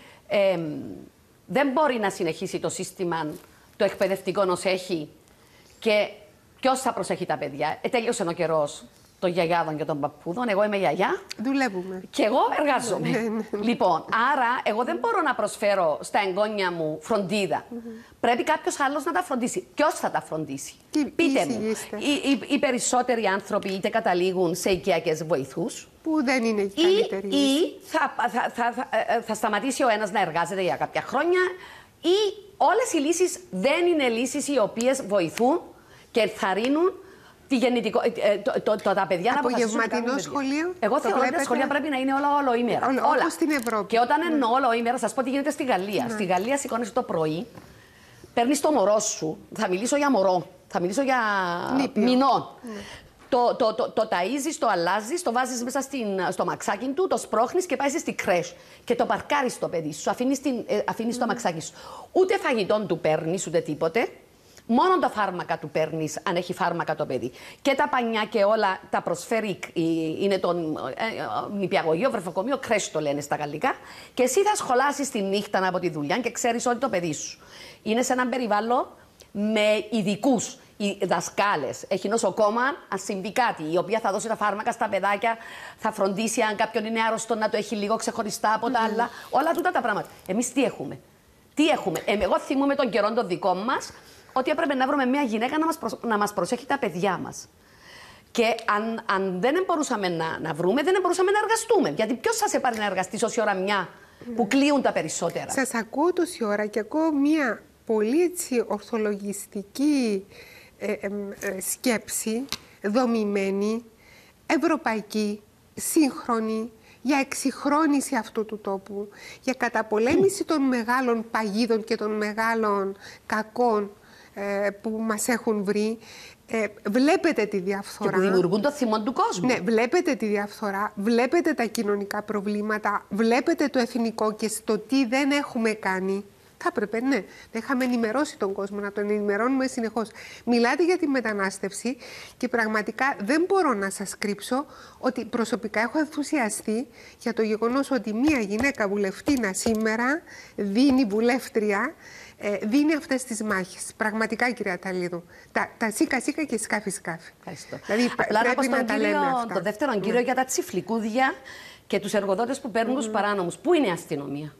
δεν μπορεί να συνεχίσει το σύστημα το εκπαιδευτικό ως έχει και ποιος θα προσέχει τα παιδιά. Τέλειωσε ο καιρός των γιαγιάδων και των παππούδων. Εγώ είμαι γιαγιά. Δουλεύουμε. Και εγώ εργάζομαι. Λοιπόν, άρα εγώ δεν μπορώ να προσφέρω στα εγγόνια μου φροντίδα. Πρέπει κάποιος άλλος να τα φροντίσει. Ποιος θα τα φροντίσει? Πείτε μου. Οι περισσότεροι άνθρωποι είτε καταλήγουν σε οικιακές βοηθούς, που δεν είναι η καλύτερη λύση, ή θα σταματήσει ο ένας να εργάζεται για κάποια χρόνια, ή όλες οι λύσεις δεν είναι λύσεις οι οποίες βοηθούν και ενθαρρύνουν τα παιδιά να αποφασίσουν. Απογευματινό σχολείο. Εγώ θεωρώ ότι τα σχολεία πρέπει να είναι όλο ημέρα. Όπως στην Ευρώπη. Και όταν εννοώ όλο ημέρα, σας πω τι γίνεται στη Γαλλία. Στη Γαλλία σηκώνεσαι το πρωί, παίρνεις το μωρό σου. Θα μιλήσω για μωρό. Θα μιλήσω για μηνών. Το ταΐζεις, το αλλάζεις, το βάζεις μέσα στο μαξάκι του, το σπρώχνεις και πάει στη κρέσ. Και το παρκάρεις το παιδί σου, αφήνεις το μαξάκι σου. Ούτε φαγητόν του παίρνεις, ούτε τίποτε. Μόνο τα φάρμακα του παίρνεις, αν έχει φάρμακα το παιδί. Και τα πανιά και όλα τα προσφέρει, είναι το νηπιαγωγείο, βρεφοκομείο, κρέσ το λένε στα γαλλικά. Και εσύ θα σχολάσεις τη νύχτα από τη δουλειά και ξέρεις ότι το παιδί σου είναι σε έναν περιβάλλον με ειδικούς. Οι δασκάλες, έχει νοσοκόμα, αν συμβεί κάτι, η οποία θα δώσει τα φάρμακα στα παιδάκια, θα φροντίσει αν κάποιον είναι άρρωστο να το έχει λίγο ξεχωριστά από τα άλλα. Όλα τούτα τα πράγματα. Εμείς τι έχουμε? Εγώ θυμούμαι τον καιρό των δικών μας ότι έπρεπε να βρούμε μια γυναίκα να μας προσέχει τα παιδιά μας. Και αν δεν μπορούσαμε να βρούμε, δεν μπορούσαμε να εργαστούμε. Γιατί ποιος σας έπαρε να εργαστείς όση ώρα μια που κλείουν τα περισσότερα? Σας ακούω τόση ώρα και ακούω μια πολύ έτσι ορθολογιστική σκέψη, δομημένη, ευρωπαϊκή, σύγχρονη, για εξυγχρόνιση αυτού του τόπου, για καταπολέμηση των μεγάλων παγίδων και των μεγάλων κακών που μας έχουν βρει. Βλέπετε τη διαφθορά. Και που δημιουργούν το θυμό του κόσμου. Ναι, βλέπετε τη διαφθορά, βλέπετε τα κοινωνικά προβλήματα, βλέπετε το εθνικό και στο τι δεν έχουμε κάνει. Θα έπρεπε, ναι, να είχαμε ενημερώσει τον κόσμο, να τον ενημερώνουμε συνεχώς. Μιλάτε για τη μετανάστευση και πραγματικά δεν μπορώ να σας κρύψω ότι προσωπικά έχω ενθουσιαστεί για το γεγονός ότι μία γυναίκα βουλευτήνα σήμερα δίνει βουλεύτρια, δίνει αυτές τις μάχες. Πραγματικά, κυρία Ταλίδου. Τα σίκα-σίκα και σκάφη-σκάφη. Ευχαριστώ. Δηλαδή, απλά να πω στον κύριο, τον δεύτερον κύριο για τα τσιφλικούδια και τους εργοδότες που παίρνουν τους παράνομους. Πού είναι η αστυνομία?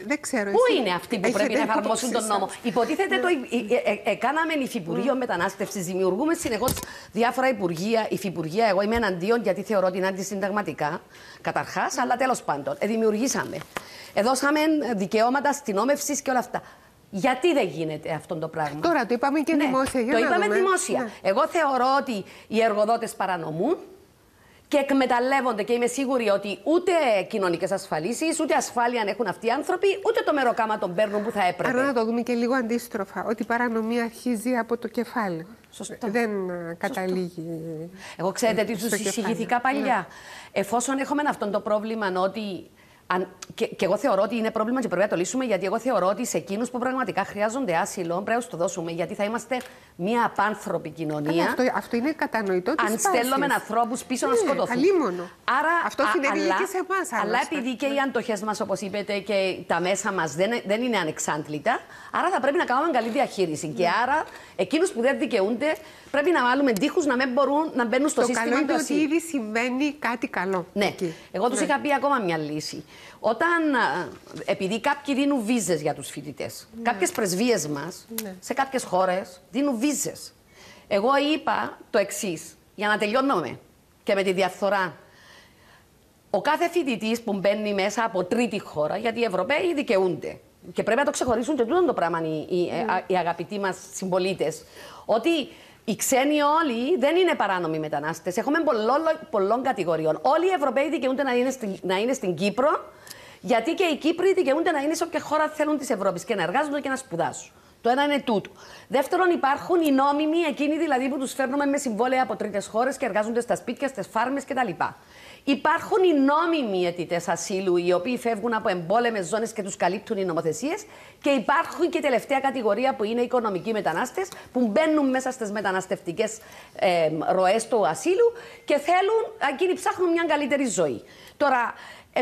Δεν ξέρω. Πού είναι αυτοί που πρέπει να εφαρμόσουν τον νόμο? Υποτίθεται κάναμε υφυπουργείο μετανάστευση, δημιουργούμε συνεχώς διάφορα υπουργεία, υφυπουργεία. Εγώ είμαι εναντίον γιατί θεωρώ ότι είναι αντισυνταγματικά, καταρχάς, αλλά τέλος πάντων. Δημιουργήσαμε. Δώσαμε δικαιώματα αστυνόμευσης και όλα αυτά. Γιατί δεν γίνεται αυτό το πράγμα? Τώρα το είπαμε και δημόσια. Το είπαμε δημόσια. Ναι. Εγώ θεωρώ ότι οι εργοδότες παρανομούν και εκμεταλλεύονται και είμαι σίγουρη ότι ούτε κοινωνικές ασφαλίσεις, ούτε ασφάλεια έχουν αυτοί οι άνθρωποι, ούτε το μεροκάμα τον παίρνουν που θα έπρεπε. Άρα να το δούμε και λίγο αντίστροφα, ότι η παρανομία αρχίζει από το κεφάλι. Σωστό. Δεν καταλήγει. Εγώ ξέρετε τι τους εισηγηθήκα παλιά. Ναι. Εφόσον έχουμε αυτό το πρόβλημα ότι. Και εγώ θεωρώ ότι είναι πρόβλημα και πρέπει να το λύσουμε, γιατί εγώ θεωρώ ότι σε εκείνους που πραγματικά χρειάζονται άσυλο πρέπει να το δώσουμε, γιατί θα είμαστε μια απάνθρωπη κοινωνία. Αυτό είναι κατανοητό. Αν στέλνουμε ανθρώπους πίσω να σκοτωθούν. Αλίμονο. Άρα, αυτό συνέβη και σε εμάς. Αλλά επειδή και οι αντοχές μας, όπως είπετε, και τα μέσα μας δεν είναι ανεξάντλητα, άρα θα πρέπει να κάνουμε καλή διαχείριση. Και άρα εκείνους που δεν δικαιούνται πρέπει να βάλουμε τείχους να μην μπορούν να μπαίνουν στο σύστημα. Το καλό είναι ότι ήδη συμβαίνει κάτι καλό. Ναι. Εκεί. Εγώ τους είχα πει ακόμα μια λύση. Επειδή κάποιοι δίνουν βίζες για τους φοιτητές, κάποιες πρεσβείες μας σε κάποιες χώρες δίνουν βίζες. Εγώ είπα το εξής, για να τελειώνουμε και με τη διαφθορά. Ο κάθε φοιτητής που μπαίνει μέσα από τρίτη χώρα, γιατί οι Ευρωπαίοι δικαιούνται, και πρέπει να το ξεχωρίσουν και τούτο το πράγμα οι αγαπητοί μας συμπολίτες, ότι οι ξένοι όλοι δεν είναι παράνομοι μετανάστες. Έχουμε πολλών κατηγοριών. Όλοι οι Ευρωπαίοι δικαιούνται να είναι στην Κύπρο, γιατί και οι Κύπροι δικαιούνται να είναι σε όποια χώρα θέλουν της Ευρώπης και να εργάζονται και να σπουδάσουν. Το ένα είναι τούτο. Δεύτερον, υπάρχουν οι νόμιμοι, εκείνοι δηλαδή που τους φέρνουμε με συμβόλαια από τρίτες χώρες και εργάζονται στα σπίτια, στις φάρμες κτλ. Υπάρχουν οι νόμιμοι αιτητές ασύλου, οι οποίοι φεύγουν από εμπόλεμες ζώνες και τους καλύπτουν οι νομοθεσίες. Και υπάρχουν και τελευταία κατηγορία που είναι οι οικονομικοί μετανάστες, που μπαίνουν μέσα στις μεταναστευτικές ροές του ασύλου και θέλουν, εκείνοι ψάχνουν μια καλύτερη ζωή. Τώρα,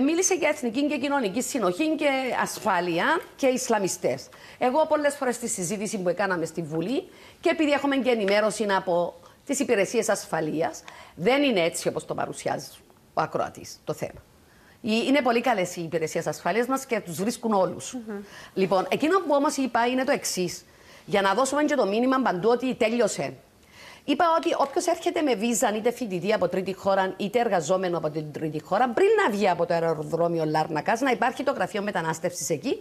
μίλησε για εθνική και κοινωνική συνοχή και ασφάλεια και Ισλαμιστές. Εγώ πολλές φορές στη συζήτηση που έκαναμε στη Βουλή και επειδή έχουμε και ενημέρωση από τις υπηρεσίες ασφαλείας, δεν είναι έτσι όπως το παρουσιάζει ο ακροατής το θέμα. Είναι πολύ καλές οι υπηρεσίες ασφαλείας μας και τους βρίσκουν όλους. Λοιπόν, εκείνο που όμως είπα είναι το εξής, για να δώσουμε και το μήνυμα παντού ότι τέλειωσε. Είπα ότι όποιος έρχεται με βίζα, είτε φοιτητή από τρίτη χώρα, είτε εργαζόμενο από την τρίτη χώρα, πριν να βγει από το αεροδρόμιο Λάρνακας, να υπάρχει το γραφείο μετανάστευσης εκεί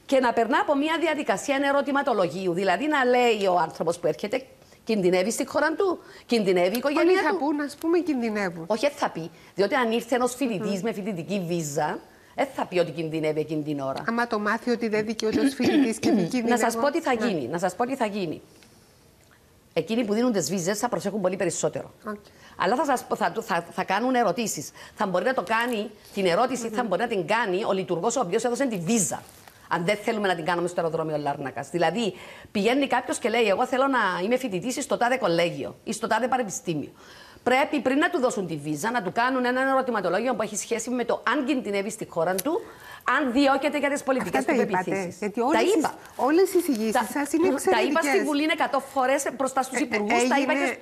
και να περνά από μια διαδικασία ερωτηματολογίου. Δηλαδή να λέει ο άνθρωπος που έρχεται, κινδυνεύει στη χώρα του, κινδυνεύει η οικογένεια του. Όλοι θα πούν, ας πούμε, κινδυνεύουν. Όχι, θα πει. Διότι αν ήρθε ένας φοιτητής με φοιτητική βίζα, δεν θα πει ότι κινδυνεύει εκείνη την ώρα. Άμα το μάθει ότι δεν δικαιούται ως φοιτητής και μην κινδυνεύει. Να σας πω τι θα γίνει. Εκείνοι που δίνουν τις βίζες θα προσέχουν πολύ περισσότερο. Αλλά θα κάνουν ερωτήσεις. Θα μπορεί να το κάνει την ερώτηση, θα μπορεί να την κάνει ο λειτουργός ο οποίος έδωσε τη βίζα. Αν δεν θέλουμε να την κάνουμε στο αεροδρόμιο Λάρνακας. Δηλαδή, πηγαίνει κάποιος και λέει: εγώ θέλω να είμαι φοιτητής στο τάδε κολέγιο ή στο τάδε πανεπιστήμιο. Πρέπει πριν να του δώσουν τη βίζα να του κάνουν ένα ερωτηματολόγιο που έχει σχέση με το αν κινδυνεύει στη χώρα του, αν διώκεται για τις πολιτικές του πεποιθήσεις. Γιατί όλες οι εισηγήσεις σας είναι εξαιρετικές. Τα είπα στη Βουλή 100 φορές μπροστά στους υπουργούς.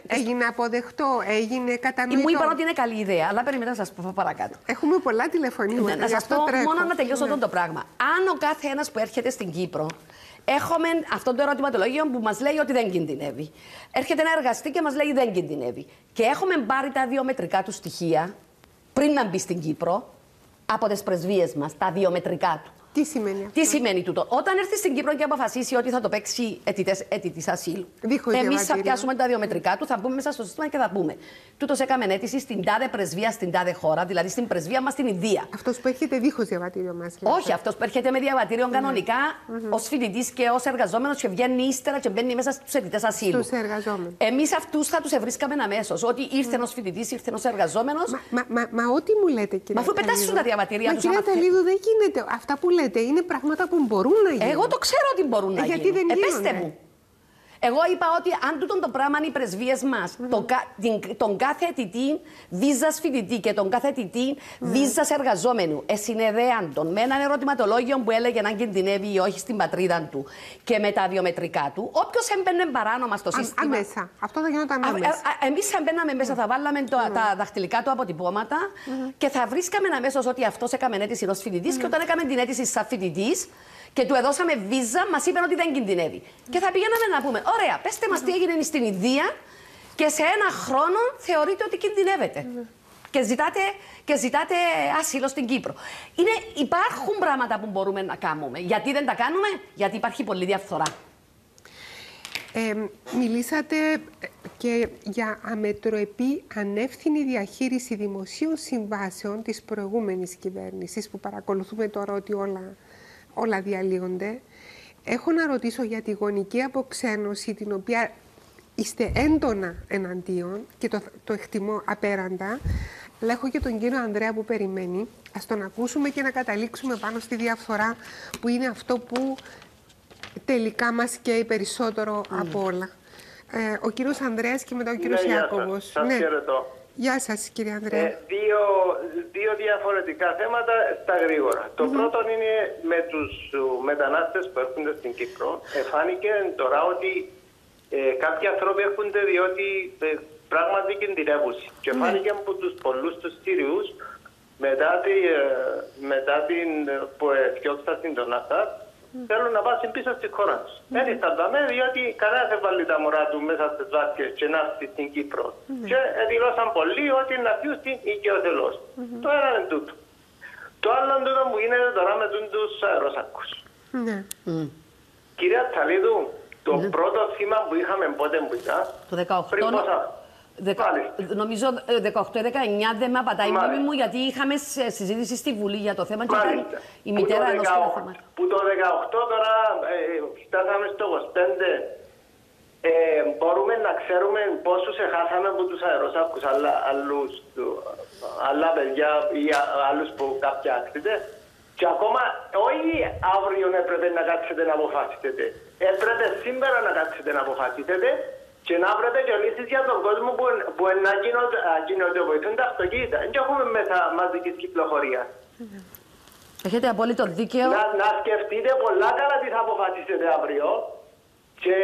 Έγινε αποδεκτό, έγινε κατανοητό. Μου είπαν ότι είναι καλή ιδέα, αλλά περιμένετε να σας πω παρακάτω. Έχουμε πολλά τηλεφωνήματα. Να σας πω μόνο να τελειώσω αυτό το πράγμα. Αν ο κάθε ένας που έρχεται στην Κύπρο, έχουμε αυτό το ερωτηματολόγιο που μας λέει ότι δεν κινδυνεύει. Έρχεται να εργαστεί και μας λέει δεν κινδυνεύει. Και έχουμε πάρει τα βιομετρικά του στοιχεία πριν να μπει στην Κύπρο από τις πρεσβείες μας, τα βιομετρικά του. Τι σημαίνει αυτό? Τι σημαίνει τούτο? Όταν έρθει στην Κύπρο και αποφασίσει ότι θα το παίξει αιτητής ασύλου, εμείς θα πιάσουμε τα βιομετρικά του, θα μπούμε μέσα στο σύστημα και θα πούμε. Τούτος έκαμε αίτηση στην τάδε πρεσβεία, στην τάδε χώρα, δηλαδή στην πρεσβεία μας στην Ινδία. Αυτός που έρχεται δίχως διαβατήριο μας. Όχι, αυτός που έρχεται με διαβατήριο κανονικά ως φοιτητής και ως εργαζόμενος και βγαίνει ύστερα και μπαίνει μέσα στους αιτητές ασύλου. Στους εργαζόμενους. Εμείς αυτούς θα τους ευρίσκαμε αμέσως. Ότι ήρθε ως φοιτητής, ήρθε ως εργαζόμενος. Μα ό,τι μου λέτε, κυρία. Μα αφού πετάσουν τα διαβατήρια τους. Μα κυρία Ταλίδου, δεν γίνεται. Αυτά που λέτε είναι πράγματα που μπορούν να γίνουν. Εγώ το ξέρω ότι μπορούν να γίνουν. Γιατί δεν γίνονται? Πέστε μου. Εγώ είπα ότι αν τούτον το πράγμα είναι οι πρεσβείες μας, τον κάθε αιτητή βίζας φοιτητή και τον κάθε αιτητή βίζας εργαζόμενου, συνεδέαν τον με έναν ερωτηματολόγιο που έλεγε αν κινδυνεύει ή όχι στην πατρίδα του και με τα βιομετρικά του, όποιος έμπαινε παράνομα στο σύστημα. Αμέσα. Αυτό θα γινόταν άμεσα. Εμείς θα μπαίναμε μέσα, θα βάλαμε τα δαχτυλικά του αποτυπώματα και θα βρίσκαμε αμέσως ότι αυτός έκαμε αίτηση ως φοιτητής και όταν έκαμε την αίτηση σαν φοιτητής. Και του έδωσαμε βίζα, μας είπαν ότι δεν κινδυνεύει. Και θα πηγαίναμε να πούμε: ωραία, πέστε μας τι έγινε στην Ινδία και σε ένα χρόνο θεωρείτε ότι κινδυνεύετε. Και ζητάτε άσυλο στην Κύπρο. Υπάρχουν πράγματα που μπορούμε να κάνουμε. Γιατί δεν τα κάνουμε? Γιατί υπάρχει πολλή διαφθορά. Μιλήσατε και για αμετροεπή ανεύθυνη διαχείριση δημοσίων συμβάσεων της προηγούμενης κυβέρνησης, που παρακολουθούμε τώρα ότι όλα διαλύονται. Έχω να ρωτήσω για τη γονική αποξένωση, την οποία είστε έντονα εναντίον και το εκτιμώ απέραντα. Αλλά έχω και τον κύριο Ανδρέα που περιμένει. Ας τον ακούσουμε και να καταλήξουμε πάνω στη διαφθορά, που είναι αυτό που τελικά μας καίει περισσότερο από όλα. Ο κύριος Ανδρέας και μετά ο κύριος Ιάκωβος. Σας χαιρετώ. Γεια σας, κύριε Ανδρέα. Δύο διαφορετικά θέματα στα γρήγορα. Το πρώτο είναι με τους μετανάστες που έρχονται στην Κύπρο. Φάνηκε τώρα ότι κάποιοι άνθρωποι έρχονται διότι πράγματι κινδυνεύουν. Και φάνηκε από τους πολλούς τους Σύριους μετά την που έφτιαξαν τον Ασάντ, θέλουν να πάσουν πίσω στη χώρα τους. Δεν ήρθαμε διότι κανένας δεν βάλει τα μωρά του μέσα στις βάσκες και να έρθει στην Κύπρο. Και δηλώσαν πολλοί ότι να φύγουν στην οικειοθελώς. Το ένα είναι τούτο. Το άλλο είναι τούτο που γίνεται τώρα με τους αεροσάκους. Κυρία Ταλίδου, το πρώτο θύμα που είχαμε πότε που ήταν, το 18. Νομίζω 18-19 δεν με απατάει η μνήμη μου, γιατί είχαμε συζήτηση στη Βουλή για το θέμα και ήταν η μητέρα ενός θέματος. Που το 18 τώρα φτάσαμε στο 25, μπορούμε να ξέρουμε πόσους έχασαμε από τους αεροσάκους, άλλα παιδιά ή άλλους που κάποια άκρητε. Και ακόμα, όχι αύριο έπρεπε να κάτσετε να αποφασίσετε. Έπρεπε σήμερα να κάτσετε να αποφασίσετε και να βρείτε και λύσεις για τον κόσμο που να κοινοτοβοηθούν τα αυτοκίνητα. Δεν έχουμε μέσα μαζικής κυκλοφορίας. Έχετε απόλυτο δίκαιο. Να σκεφτείτε πολλά καλά τι θα αποφασίσετε αύριο. Και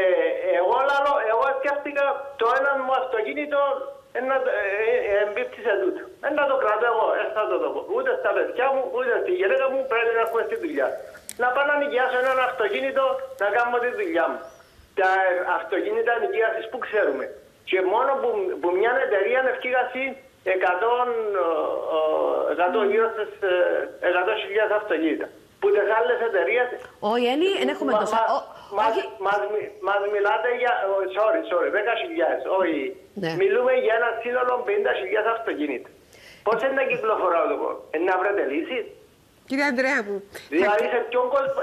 εγώ σκέφτηκα το ένα μου αυτοκίνητο εμπίπτει σε τούτο. Να το κρατώ εγώ, θα το πω. Ούτε στα παιδιά μου, ούτε στη γυναίκα μου πρέπει να έχουμε στη δουλειά. Να πάω να νοικιάσω ένα αυτοκίνητο να κάνω τη δουλειά μου. Τα αυτοκίνητα νοικίασης που ξέρουμε. Και μόνο που μια εταιρεία ευκήγαση 100.000 αυτοκίνητα. Που τις άλλες εταιρείες... Όχι, δεν έχουμε τόσα... Μας μιλάτε για... Sorry, 10.000. Όχι. Μιλούμε για ένα σύνολο 50.000 αυτοκίνητα. Πώς είναι να κυκλοφοράω το πω. Να βρείτε λύσεις. Κύριε Ανδρέα μου. Δηλαδή σε ποιον κόσμο...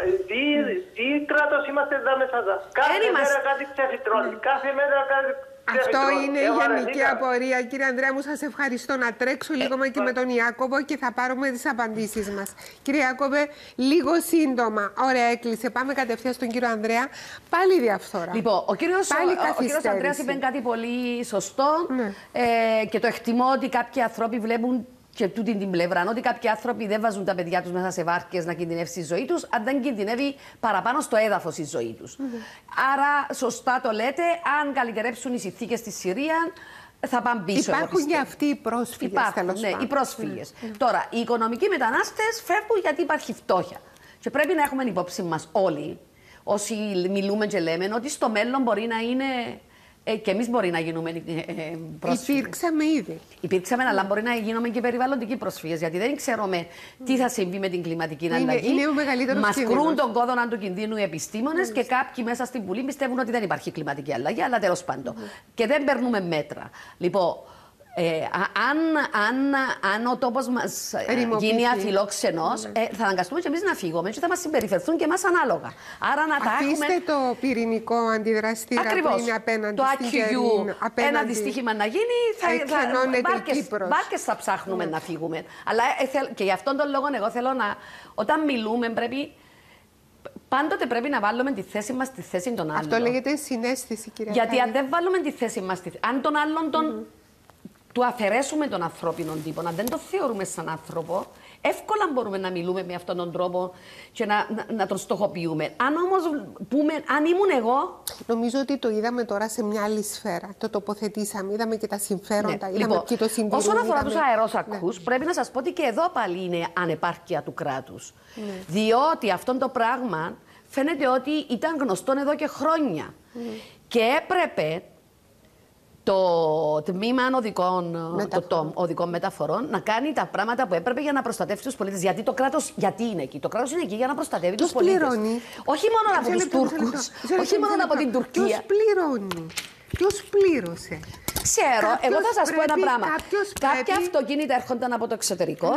Τι κράτος είμαστε εδώ μέσα. Κάθε μέρα κάτι ξεφυτρώνει. Κάθε μέρα κάτι... Αυτό είναι η γενική απορία. Κύριε Ανδρέα μου, σας ευχαριστώ. Να τρέξω λίγο και με τον Ιάκωβο και θα πάρουμε τις απαντήσεις μας. Κύριε Ιάκωβε, λίγο σύντομα. Ωραία, έκλεισε. Πάμε κατευθείαν στον κύριο Ανδρέα. Πάλι διαφθορά. Λοιπόν, ο κύριος Ανδρέας είπε κάτι πολύ σωστό και το εκτιμώ ότι κάποιοι άνθρωποι βλέπουν και τούτη την πλευρά. Ότι κάποιοι άνθρωποι δεν βάζουν τα παιδιά τους μέσα σε βάρκες να κινδυνεύσει η ζωή τους, αν δεν κινδυνεύει παραπάνω στο έδαφος η ζωή τους. Άρα, σωστά το λέτε, αν καλυτερέψουν οι συνθήκες στη Συρία, θα πάνε πίσω. Υπάρχουν και αυτοί οι πρόσφυγες. Οι πρόσφυγες. Τώρα, οι οικονομικοί μετανάστες φεύγουν γιατί υπάρχει φτώχεια. Και πρέπει να έχουμε υπόψη μας όλοι, όσοι μιλούμε και λέμε, ότι στο μέλλον μπορεί να είναι και εμείς μπορεί να γίνουμε πρόσφυγες. Υπήρξαμε ήδη. Υπήρξαμε, αλλά μπορεί να γίνουμε και περιβαλλοντικοί πρόσφυγες. Γιατί δεν ξέρουμε τι θα συμβεί με την κλιματική αλλαγή. Είναι ο μεγαλύτερος μας κίνδυνος. κρούν τον κόδωνα του κινδύνου οι επιστήμονες και κάποιοι μέσα στην Βουλή πιστεύουν ότι δεν υπάρχει κλιματική αλλαγή, αλλά τέλος πάντων. Και δεν παίρνουμε μέτρα. Λοιπόν, αν ο τόπος μας γίνει αφιλόξενος, θα αναγκαστούμε και εμείς να φύγουμε και θα μας συμπεριφερθούν και εμάς ανάλογα. Άρα να τα έχουμε. Αφήστε το πυρηνικό αντιδραστήρα που είναι απέναντι στην Κερίνο. Ένα δυστύχημα να γίνει, βάρκες θα ψάχνουμε να φύγουμε. Αλλά και γι' αυτόν τον λόγο εγώ θέλω όταν μιλούμε πάντοτε πρέπει να βάλουμε τη θέση μας στη θέση των άλλων. Αυτό λέγεται συναίσθηση, κυρία Γιατί αν δεν βάλουμε τη θέση μας, αν τον άλλον του αφαιρέσουμε τον ανθρώπινο τύπο, αν δεν το θεωρούμε σαν άνθρωπο, εύκολα μπορούμε να μιλούμε με αυτόν τον τρόπο και να τον στοχοποιούμε. Αν όμως πούμε, αν ήμουν εγώ. Νομίζω ότι το είδαμε τώρα σε μια άλλη σφαίρα. Το τοποθετήσαμε, είδαμε και τα συμφέροντα, είδαμε και το συντηρούν. Όσον αφορά τους αερόσακους, πρέπει να σας πω ότι και εδώ πάλι είναι ανεπάρκεια του κράτους. Διότι αυτό το πράγμα φαίνεται ότι ήταν γνωστό εδώ και χρόνια. Και έπρεπε το τμήμα οδικών μεταφορών να κάνει τα πράγματα που έπρεπε για να προστατεύσει τους πολίτες. Γιατί το κράτος είναι εκεί. Το κράτος είναι εκεί για να προστατεύει τους πολίτες. Πληρώνει. Όχι μόνο από τους Τούρκους, όχι μόνο από την Τουρκία. Ποιος πληρώνει, ποιος πλήρωσε. Ξέρω, εγώ θα σας πω ένα πράγμα. Κάποια αυτοκίνητα έρχονταν από το εξωτερικό.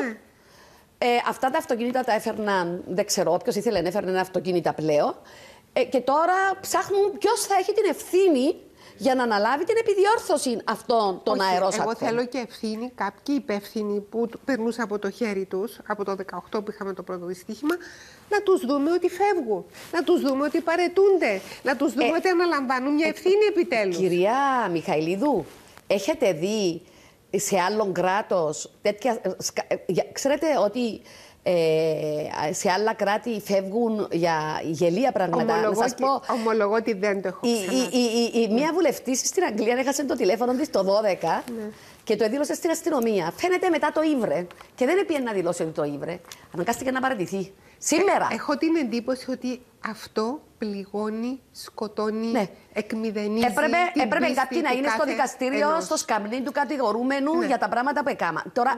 Αυτά τα αυτοκίνητα τα έφερναν, δεν ξέρω, όποιος ήθελε να έφερνε ένα αυτοκίνητα πλέον. Και τώρα ψάχνουν ποιος θα έχει την ευθύνη για να αναλάβει την επιδιόρθωση αυτών των αερόσακων. Εγώ θέλω και ευθύνη κάποιοι υπεύθυνοι που περνούσαν από το χέρι τους, από το 18 που είχαμε το πρώτο δυστύχημα, να τους δούμε ότι φεύγουν, να τους δούμε ότι παρετούνται, να τους δούμε ότι αναλαμβάνουν μια ευθύνη επιτέλους. Κυρία Μιχαηλίδου, έχετε δει σε άλλον κράτος τέτοια. Ξέρετε ότι σε άλλα κράτη φεύγουν για γελία πράγματα. Ομολογώ ότι δεν το έχω ξαναδεί. Μία βουλευτή στην Αγγλία έχασε το τηλέφωνο της το 12 και το δήλωσε στην αστυνομία. Φαίνεται μετά το ύβρε και δεν έπιε να δηλώσει ότι το ύβρε. Αναγκάστηκε να παραιτηθεί. Σήμερα. Έχω την εντύπωση ότι αυτό πληγώνει, σκοτώνει, εκμηδενίζει. Έπρεπε κάτι να είναι στο δικαστήριο, στο σκαμνί του κατηγορούμενου για τα πράγματα που έκανα. Τώρα,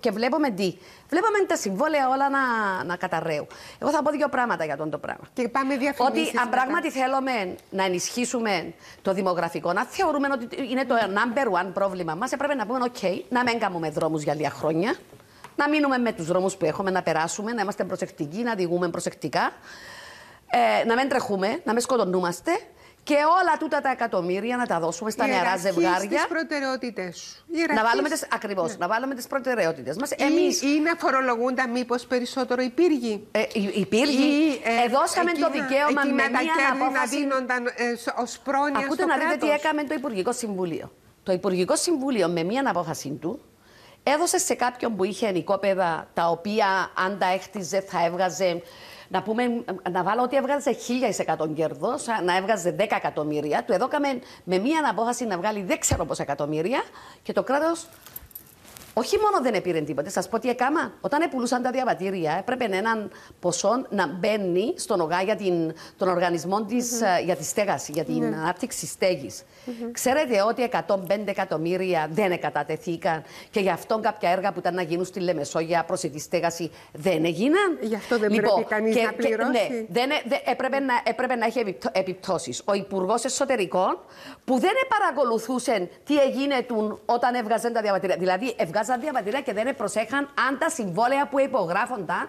και βλέπουμε τι. Βλέπουμε τα συμβόλαια όλα να καταρρέουν. Εγώ θα πω δύο πράγματα για το πράγμα. Και πάμε διαφημίσεις. Ότι αν πράγματι θέλουμε να ενισχύσουμε το δημογραφικό, να θεωρούμε ότι είναι το number one πρόβλημα μας, έπρεπε να πούμε: OK, να μην κάνουμε δρόμους για 2 χρόνια. Να μείνουμε με τους δρόμους που έχουμε, να περάσουμε, να είμαστε προσεκτικοί, να οδηγούμε προσεκτικά, να μην τρεχούμε, να μην σκοτωνούμαστε και όλα τούτα τα εκατομμύρια να τα δώσουμε στα νεαρά ζευγάρια. Τις προτεραιότητες σου. Να βάλουμε τις προτεραιότητες μας. Ή να φορολογούνται μήπως περισσότερο οι πύργοι. Οι πύργοι. Δώσαμε το δικαίωμα με μία απόφαση. Να δίνονταν ως πρόνοια στο Ακούτε κράτος. να δείτε τι έκαμε το Υπουργικό Συμβούλιο. Το Υπουργικό Συμβούλιο με μία απόφαση του έδωσε σε κάποιον που είχε οικόπεδα τα οποία αν τα έχτιζε θα έβγαζε, να βάλω ότι έβγαζε 1.000% κέρδος, να έβγαζε 10 εκατομμύρια. Του έδωκαμε με μία απόφαση να βγάλει δεν ξέρω πόσα εκατομμύρια και το κράτος όχι μόνο δεν επήρε τίποτε, σας πω τι έκαμα. Όταν πουλούσαν τα διαβατήρια, έπρεπε έναν ποσό να μπαίνει στον ΟΓΑ για τον οργανισμό για τη στέγαση, για την ανάπτυξη στέγης. Ξέρετε ότι 105 εκατομμύρια δεν εκατατεθήκαν και γι' αυτό κάποια έργα που ήταν να γίνουν στη Λεμεσόγεια προς τη στέγαση δεν έγιναν. Γι' αυτό δεν πρέπει κανείς να πληρώσει. Έπρεπε να έχει επιπτώσεις. Ο Υπουργός Εσωτερικών που δεν παρακολουθούσε τι έγινε όταν έβγαζαν τα διαβατήρια. Δηλαδή, εβγάζαν διαβατήρια και δεν προσέχαν αν τα συμβόλαια που υπογράφονταν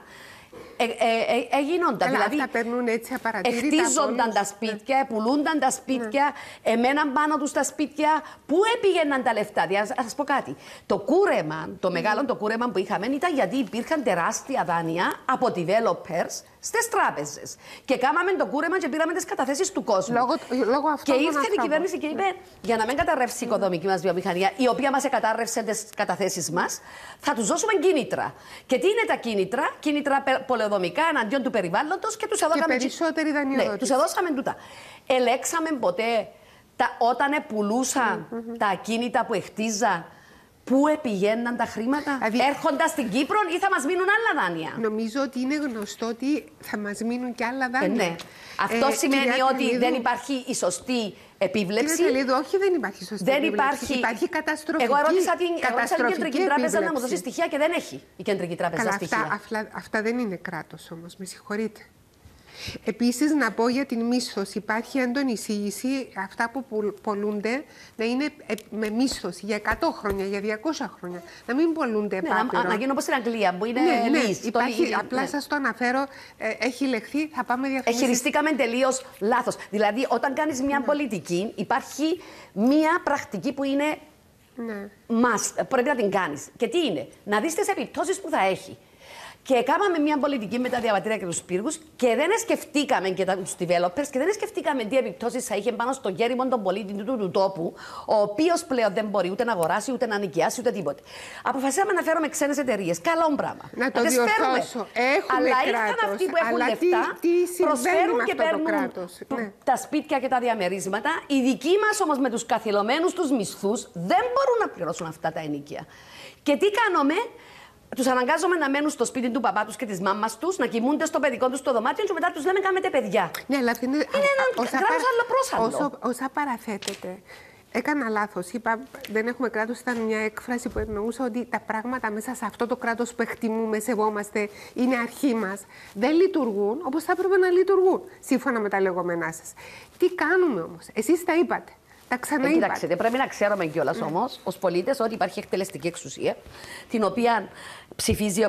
έγινονταν. Δηλαδή, αυτά παίρνουν έτσι απαρατήρητα. Χτίζονταν τα σπίτια, πουλούνταν τα σπίτια, εμέναν πάνω τους τα σπίτια. Πού έπηγαιναν τα λεφτά? Θα σας πω κάτι. Το κούρεμα, το μεγάλο το κούρεμα που είχαμε ήταν γιατί υπήρχαν τεράστια δάνεια από developers στις τράπεζες. Και κάναμε το κούρεμα και πήραμε τις καταθέσεις του κόσμου. Λόγω αυτών και ήρθε η κυβέρνηση και είπε: για να μην καταρρεύσει η οικοδομική μας βιομηχανία, η οποία μας εκατάρρευσε τις καταθέσεις μας, θα τους δώσουμε κίνητρα. Και τι είναι τα κίνητρα? Κίνητρα πολεοδομικά εναντίον του περιβάλλοντος και τους έδωσαμε. Και περισσότερη δανειοδότηση. Ναι, τους έδωσαμε τούτα. Ελέξαμε ποτέ όταν πουλούσαν τα ακίνητα που χτίζαν Πού πηγαίναν τα χρήματα, έρχονταν στην Κύπρο ή θα μας μείνουν άλλα δάνεια? Νομίζω ότι είναι γνωστό ότι θα μας μείνουν και άλλα δάνεια. Ναι. Αυτό σημαίνει ότι δεν υπάρχει η σωστή επίβλεψη. Κύριε Ταλίδου, όχι, δεν υπάρχει σωστή επίβλεψη. Υπάρχει καταστροφική. Εγώ ρώτησα την Κεντρική Τράπεζα να μου δώσει στοιχεία και δεν έχει η Κεντρική Τράπεζα στοιχεία. Αυτά δεν είναι κράτος όμως, με συγχωρείτε. Επίσης, να πω για την μίσθωση. Υπάρχει έντονη εισήγηση αυτά που πολλούνται να είναι με μίσθωση για 100 χρόνια, για 200 χρόνια. Να μην πολλούνται πάπυρο. Να γίνει όπως στην Αγγλία, που είναι υπάρχει, απλά σας το αναφέρω, έχει λεχθεί, θα πάμε διαφημίσεις. Χειριστήκαμε τελείως λάθος. Δηλαδή, όταν κάνεις μια πολιτική, υπάρχει μια πρακτική που είναι πρέπει να την κάνεις. Και τι είναι? Να δεις τις επιπτώσεις που θα έχει. Και κάναμε μια πολιτική με τα διαβατήρια και τους πύργους και δεν σκεφτήκαμε και τους developers και δεν σκεφτήκαμε τι επιπτώσεις θα είχε πάνω στο γέριμο των πολίτων του τόπου, ο οποίος πλέον δεν μπορεί ούτε να αγοράσει, ούτε να νοικιάσει, ούτε τίποτε. Αποφασίσαμε να φέρουμε ξένες εταιρείες. Καλό πράγμα. Να το διορθώσω. Αλλά ήρθαν αυτοί που έχουν λεφτά, προσφέρουν και παίρνουν τα σπίτια και τα διαμερίσματα. Οι δικοί μας όμως με τους καθυλωμένους τους μισθούς δεν μπορούν να πληρώσουν αυτά τα ενοίκια. Και τι κάνουμε? Τους αναγκάζουμε να μένουν στο σπίτι του παπά τους και της μάμας τους, να κοιμούνται στο παιδικό τους στο δωμάτιο και μετά τους λέμε κάνετε παιδιά. Ναι, αλλά είναι ένα κράτος αλλοπρόσαλλο. Όσα παραθέτετε. Έκανα λάθος. Είπα δεν έχουμε κράτος. Ήταν μια έκφραση που εννοούσα ότι τα πράγματα μέσα σε αυτό το κράτος που εκτιμούμε, σεβόμαστε, είναι αρχή μας. Δεν λειτουργούν όπως θα έπρεπε να λειτουργούν, σύμφωνα με τα λεγόμενά σας. Τι κάνουμε όμως? Εσείς τα είπατε. Κοιτάξτε, πρέπει να ξέρουμε κιόλας όμως, ως πολίτες, ότι υπάρχει εκτελεστική εξουσία, την οποία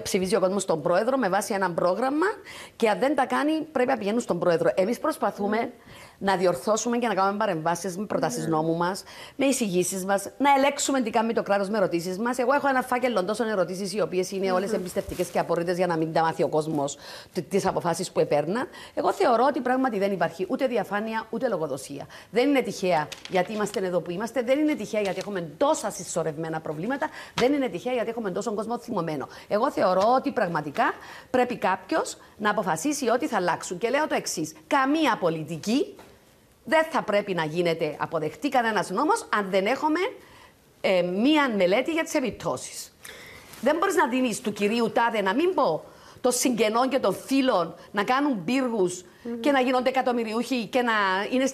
ψηφίζει ο κόσμος στον πρόεδρο με βάση ένα πρόγραμμα και αν δεν τα κάνει, πρέπει να πηγαίνουν στον πρόεδρο. Εμείς προσπαθούμε να διορθώσουμε και να κάνουμε παρεμβάσεις με προτάσεις νόμου μας, με εισηγήσεις μας, να ελέγξουμε τι κάνει το κράτος με ερωτήσεις μας. Εγώ έχω ένα φάκελο τόσων ερωτήσεις, οι οποίες είναι όλες εμπιστευτικές και απορρίτες για να μην τα μάθει ο κόσμος τις αποφάσεις που επέρναν. Εγώ θεωρώ ότι πράγματι δεν υπάρχει ούτε διαφάνεια ούτε λογοδοσία. Δεν είναι τυχαία γιατί είμαστε εδώ που είμαστε, δεν είναι τυχαία γιατί έχουμε τόσα συσσωρευμένα προβλήματα, δεν είναι τυχαία γιατί έχουμε τόσο κόσμο θυμωμένο. Εγώ θεωρώ ότι πραγματικά πρέπει κάποιος να αποφασίσει ότι θα αλλάξουν. Και λέω το εξής: καμία πολιτική δεν θα πρέπει να γίνεται αποδεκτή κανένας νόμος αν δεν έχουμε μία μελέτη για τις επιπτώσεις. Δεν μπορείς να δίνεις του κυρίου τάδε, να μην πω, των συγγενών και των φίλων να κάνουν πύργους και να γίνονται εκατομμυριούχοι και να είναι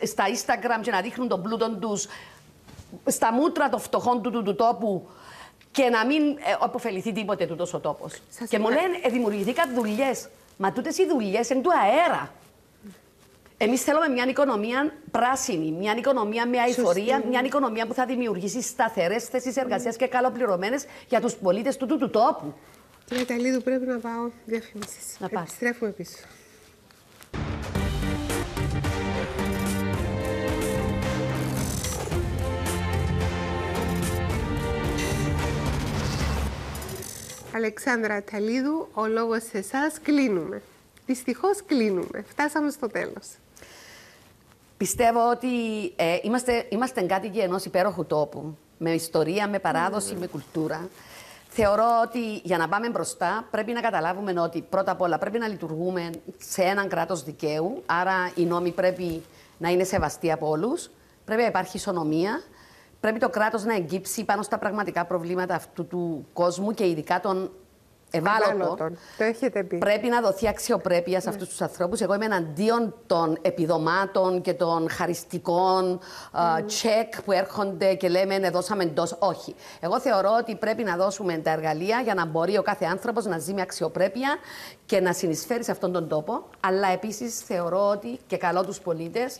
στα Instagram και να δείχνουν τον πλούτο τους στα μούτρα των φτωχών του τόπου και να μην αποφεληθεί τίποτε τούτος ο τόπος. Και μου λένε δημιουργηθήκαν δουλειές. Μα τούτες οι δουλειές είναι του αέρα. Εμείς θέλουμε μια οικονομία πράσινη, μια οικονομία με αειφορία, μια οικονομία που θα δημιουργήσει σταθερές θέσεις εργασίας και καλοπληρωμένες για τους πολίτες του τόπου. Κύριε Ταλίδου, πρέπει να πάω διαφημίσεις. Επιστρέφουμε πίσω. Αλεξάνδρα Ταλίδου, ο λόγος σε εσάς, κλείνουμε. Δυστυχώς κλείνουμε. Φτάσαμε στο τέλος. Πιστεύω ότι είμαστε κάτοικοι ενός υπέροχου τόπου, με ιστορία, με παράδοση, με κουλτούρα. Θεωρώ ότι για να πάμε μπροστά πρέπει να καταλάβουμε ότι πρώτα απ' όλα πρέπει να λειτουργούμε σε έναν κράτος δικαίου, άρα οι νόμοι πρέπει να είναι σεβαστοί από όλους, πρέπει να υπάρχει ισονομία, πρέπει το κράτος να εγκύψει πάνω στα πραγματικά προβλήματα αυτού του κόσμου και ειδικά των ευάλωτων. Το έχετε πει. Πρέπει να δοθεί αξιοπρέπεια σε αυτούς τους ανθρώπους. Εγώ είμαι εναντίον των επιδομάτων και των χαριστικών τσεκ που έρχονται και λέμε δώσαμε τόσο. Όχι. Εγώ θεωρώ ότι πρέπει να δώσουμε τα εργαλεία για να μπορεί ο κάθε άνθρωπος να ζει με αξιοπρέπεια και να συνεισφέρει σε αυτόν τον τόπο. Αλλά επίσης θεωρώ ότι και καλώ τους πολίτες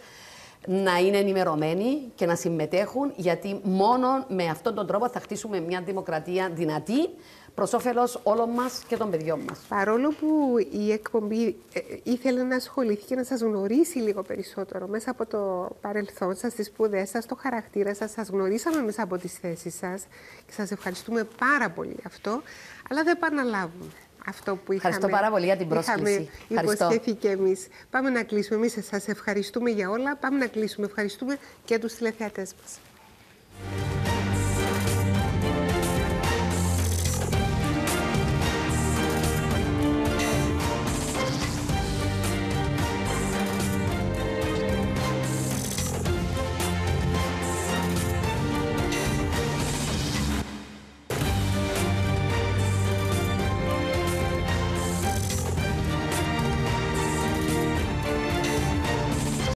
να είναι ενημερωμένοι και να συμμετέχουν, γιατί μόνο με αυτόν τον τρόπο θα χτίσουμε μια δημοκρατία δυνατή προς όφελος όλων μας και των παιδιών μας. Παρόλο που η εκπομπή ήθελε να ασχοληθεί και να σας γνωρίσει λίγο περισσότερο μέσα από το παρελθόν σας, τις σπουδές σας, το χαρακτήρα σας, σας γνωρίσαμε μέσα από τις θέσεις σας και σας ευχαριστούμε πάρα πολύ γι' αυτό, αλλά δεν επαναλάβουμε αυτό που είχαμε. Ευχαριστώ πάρα πολύ για την πρόσκληση. Υποσχέθηκε και εμείς. Πάμε να κλείσουμε. Εμείς σας ευχαριστούμε για όλα. Πάμε να κλείσουμε. Ευχαριστούμε και τους τηλεθεατές μας.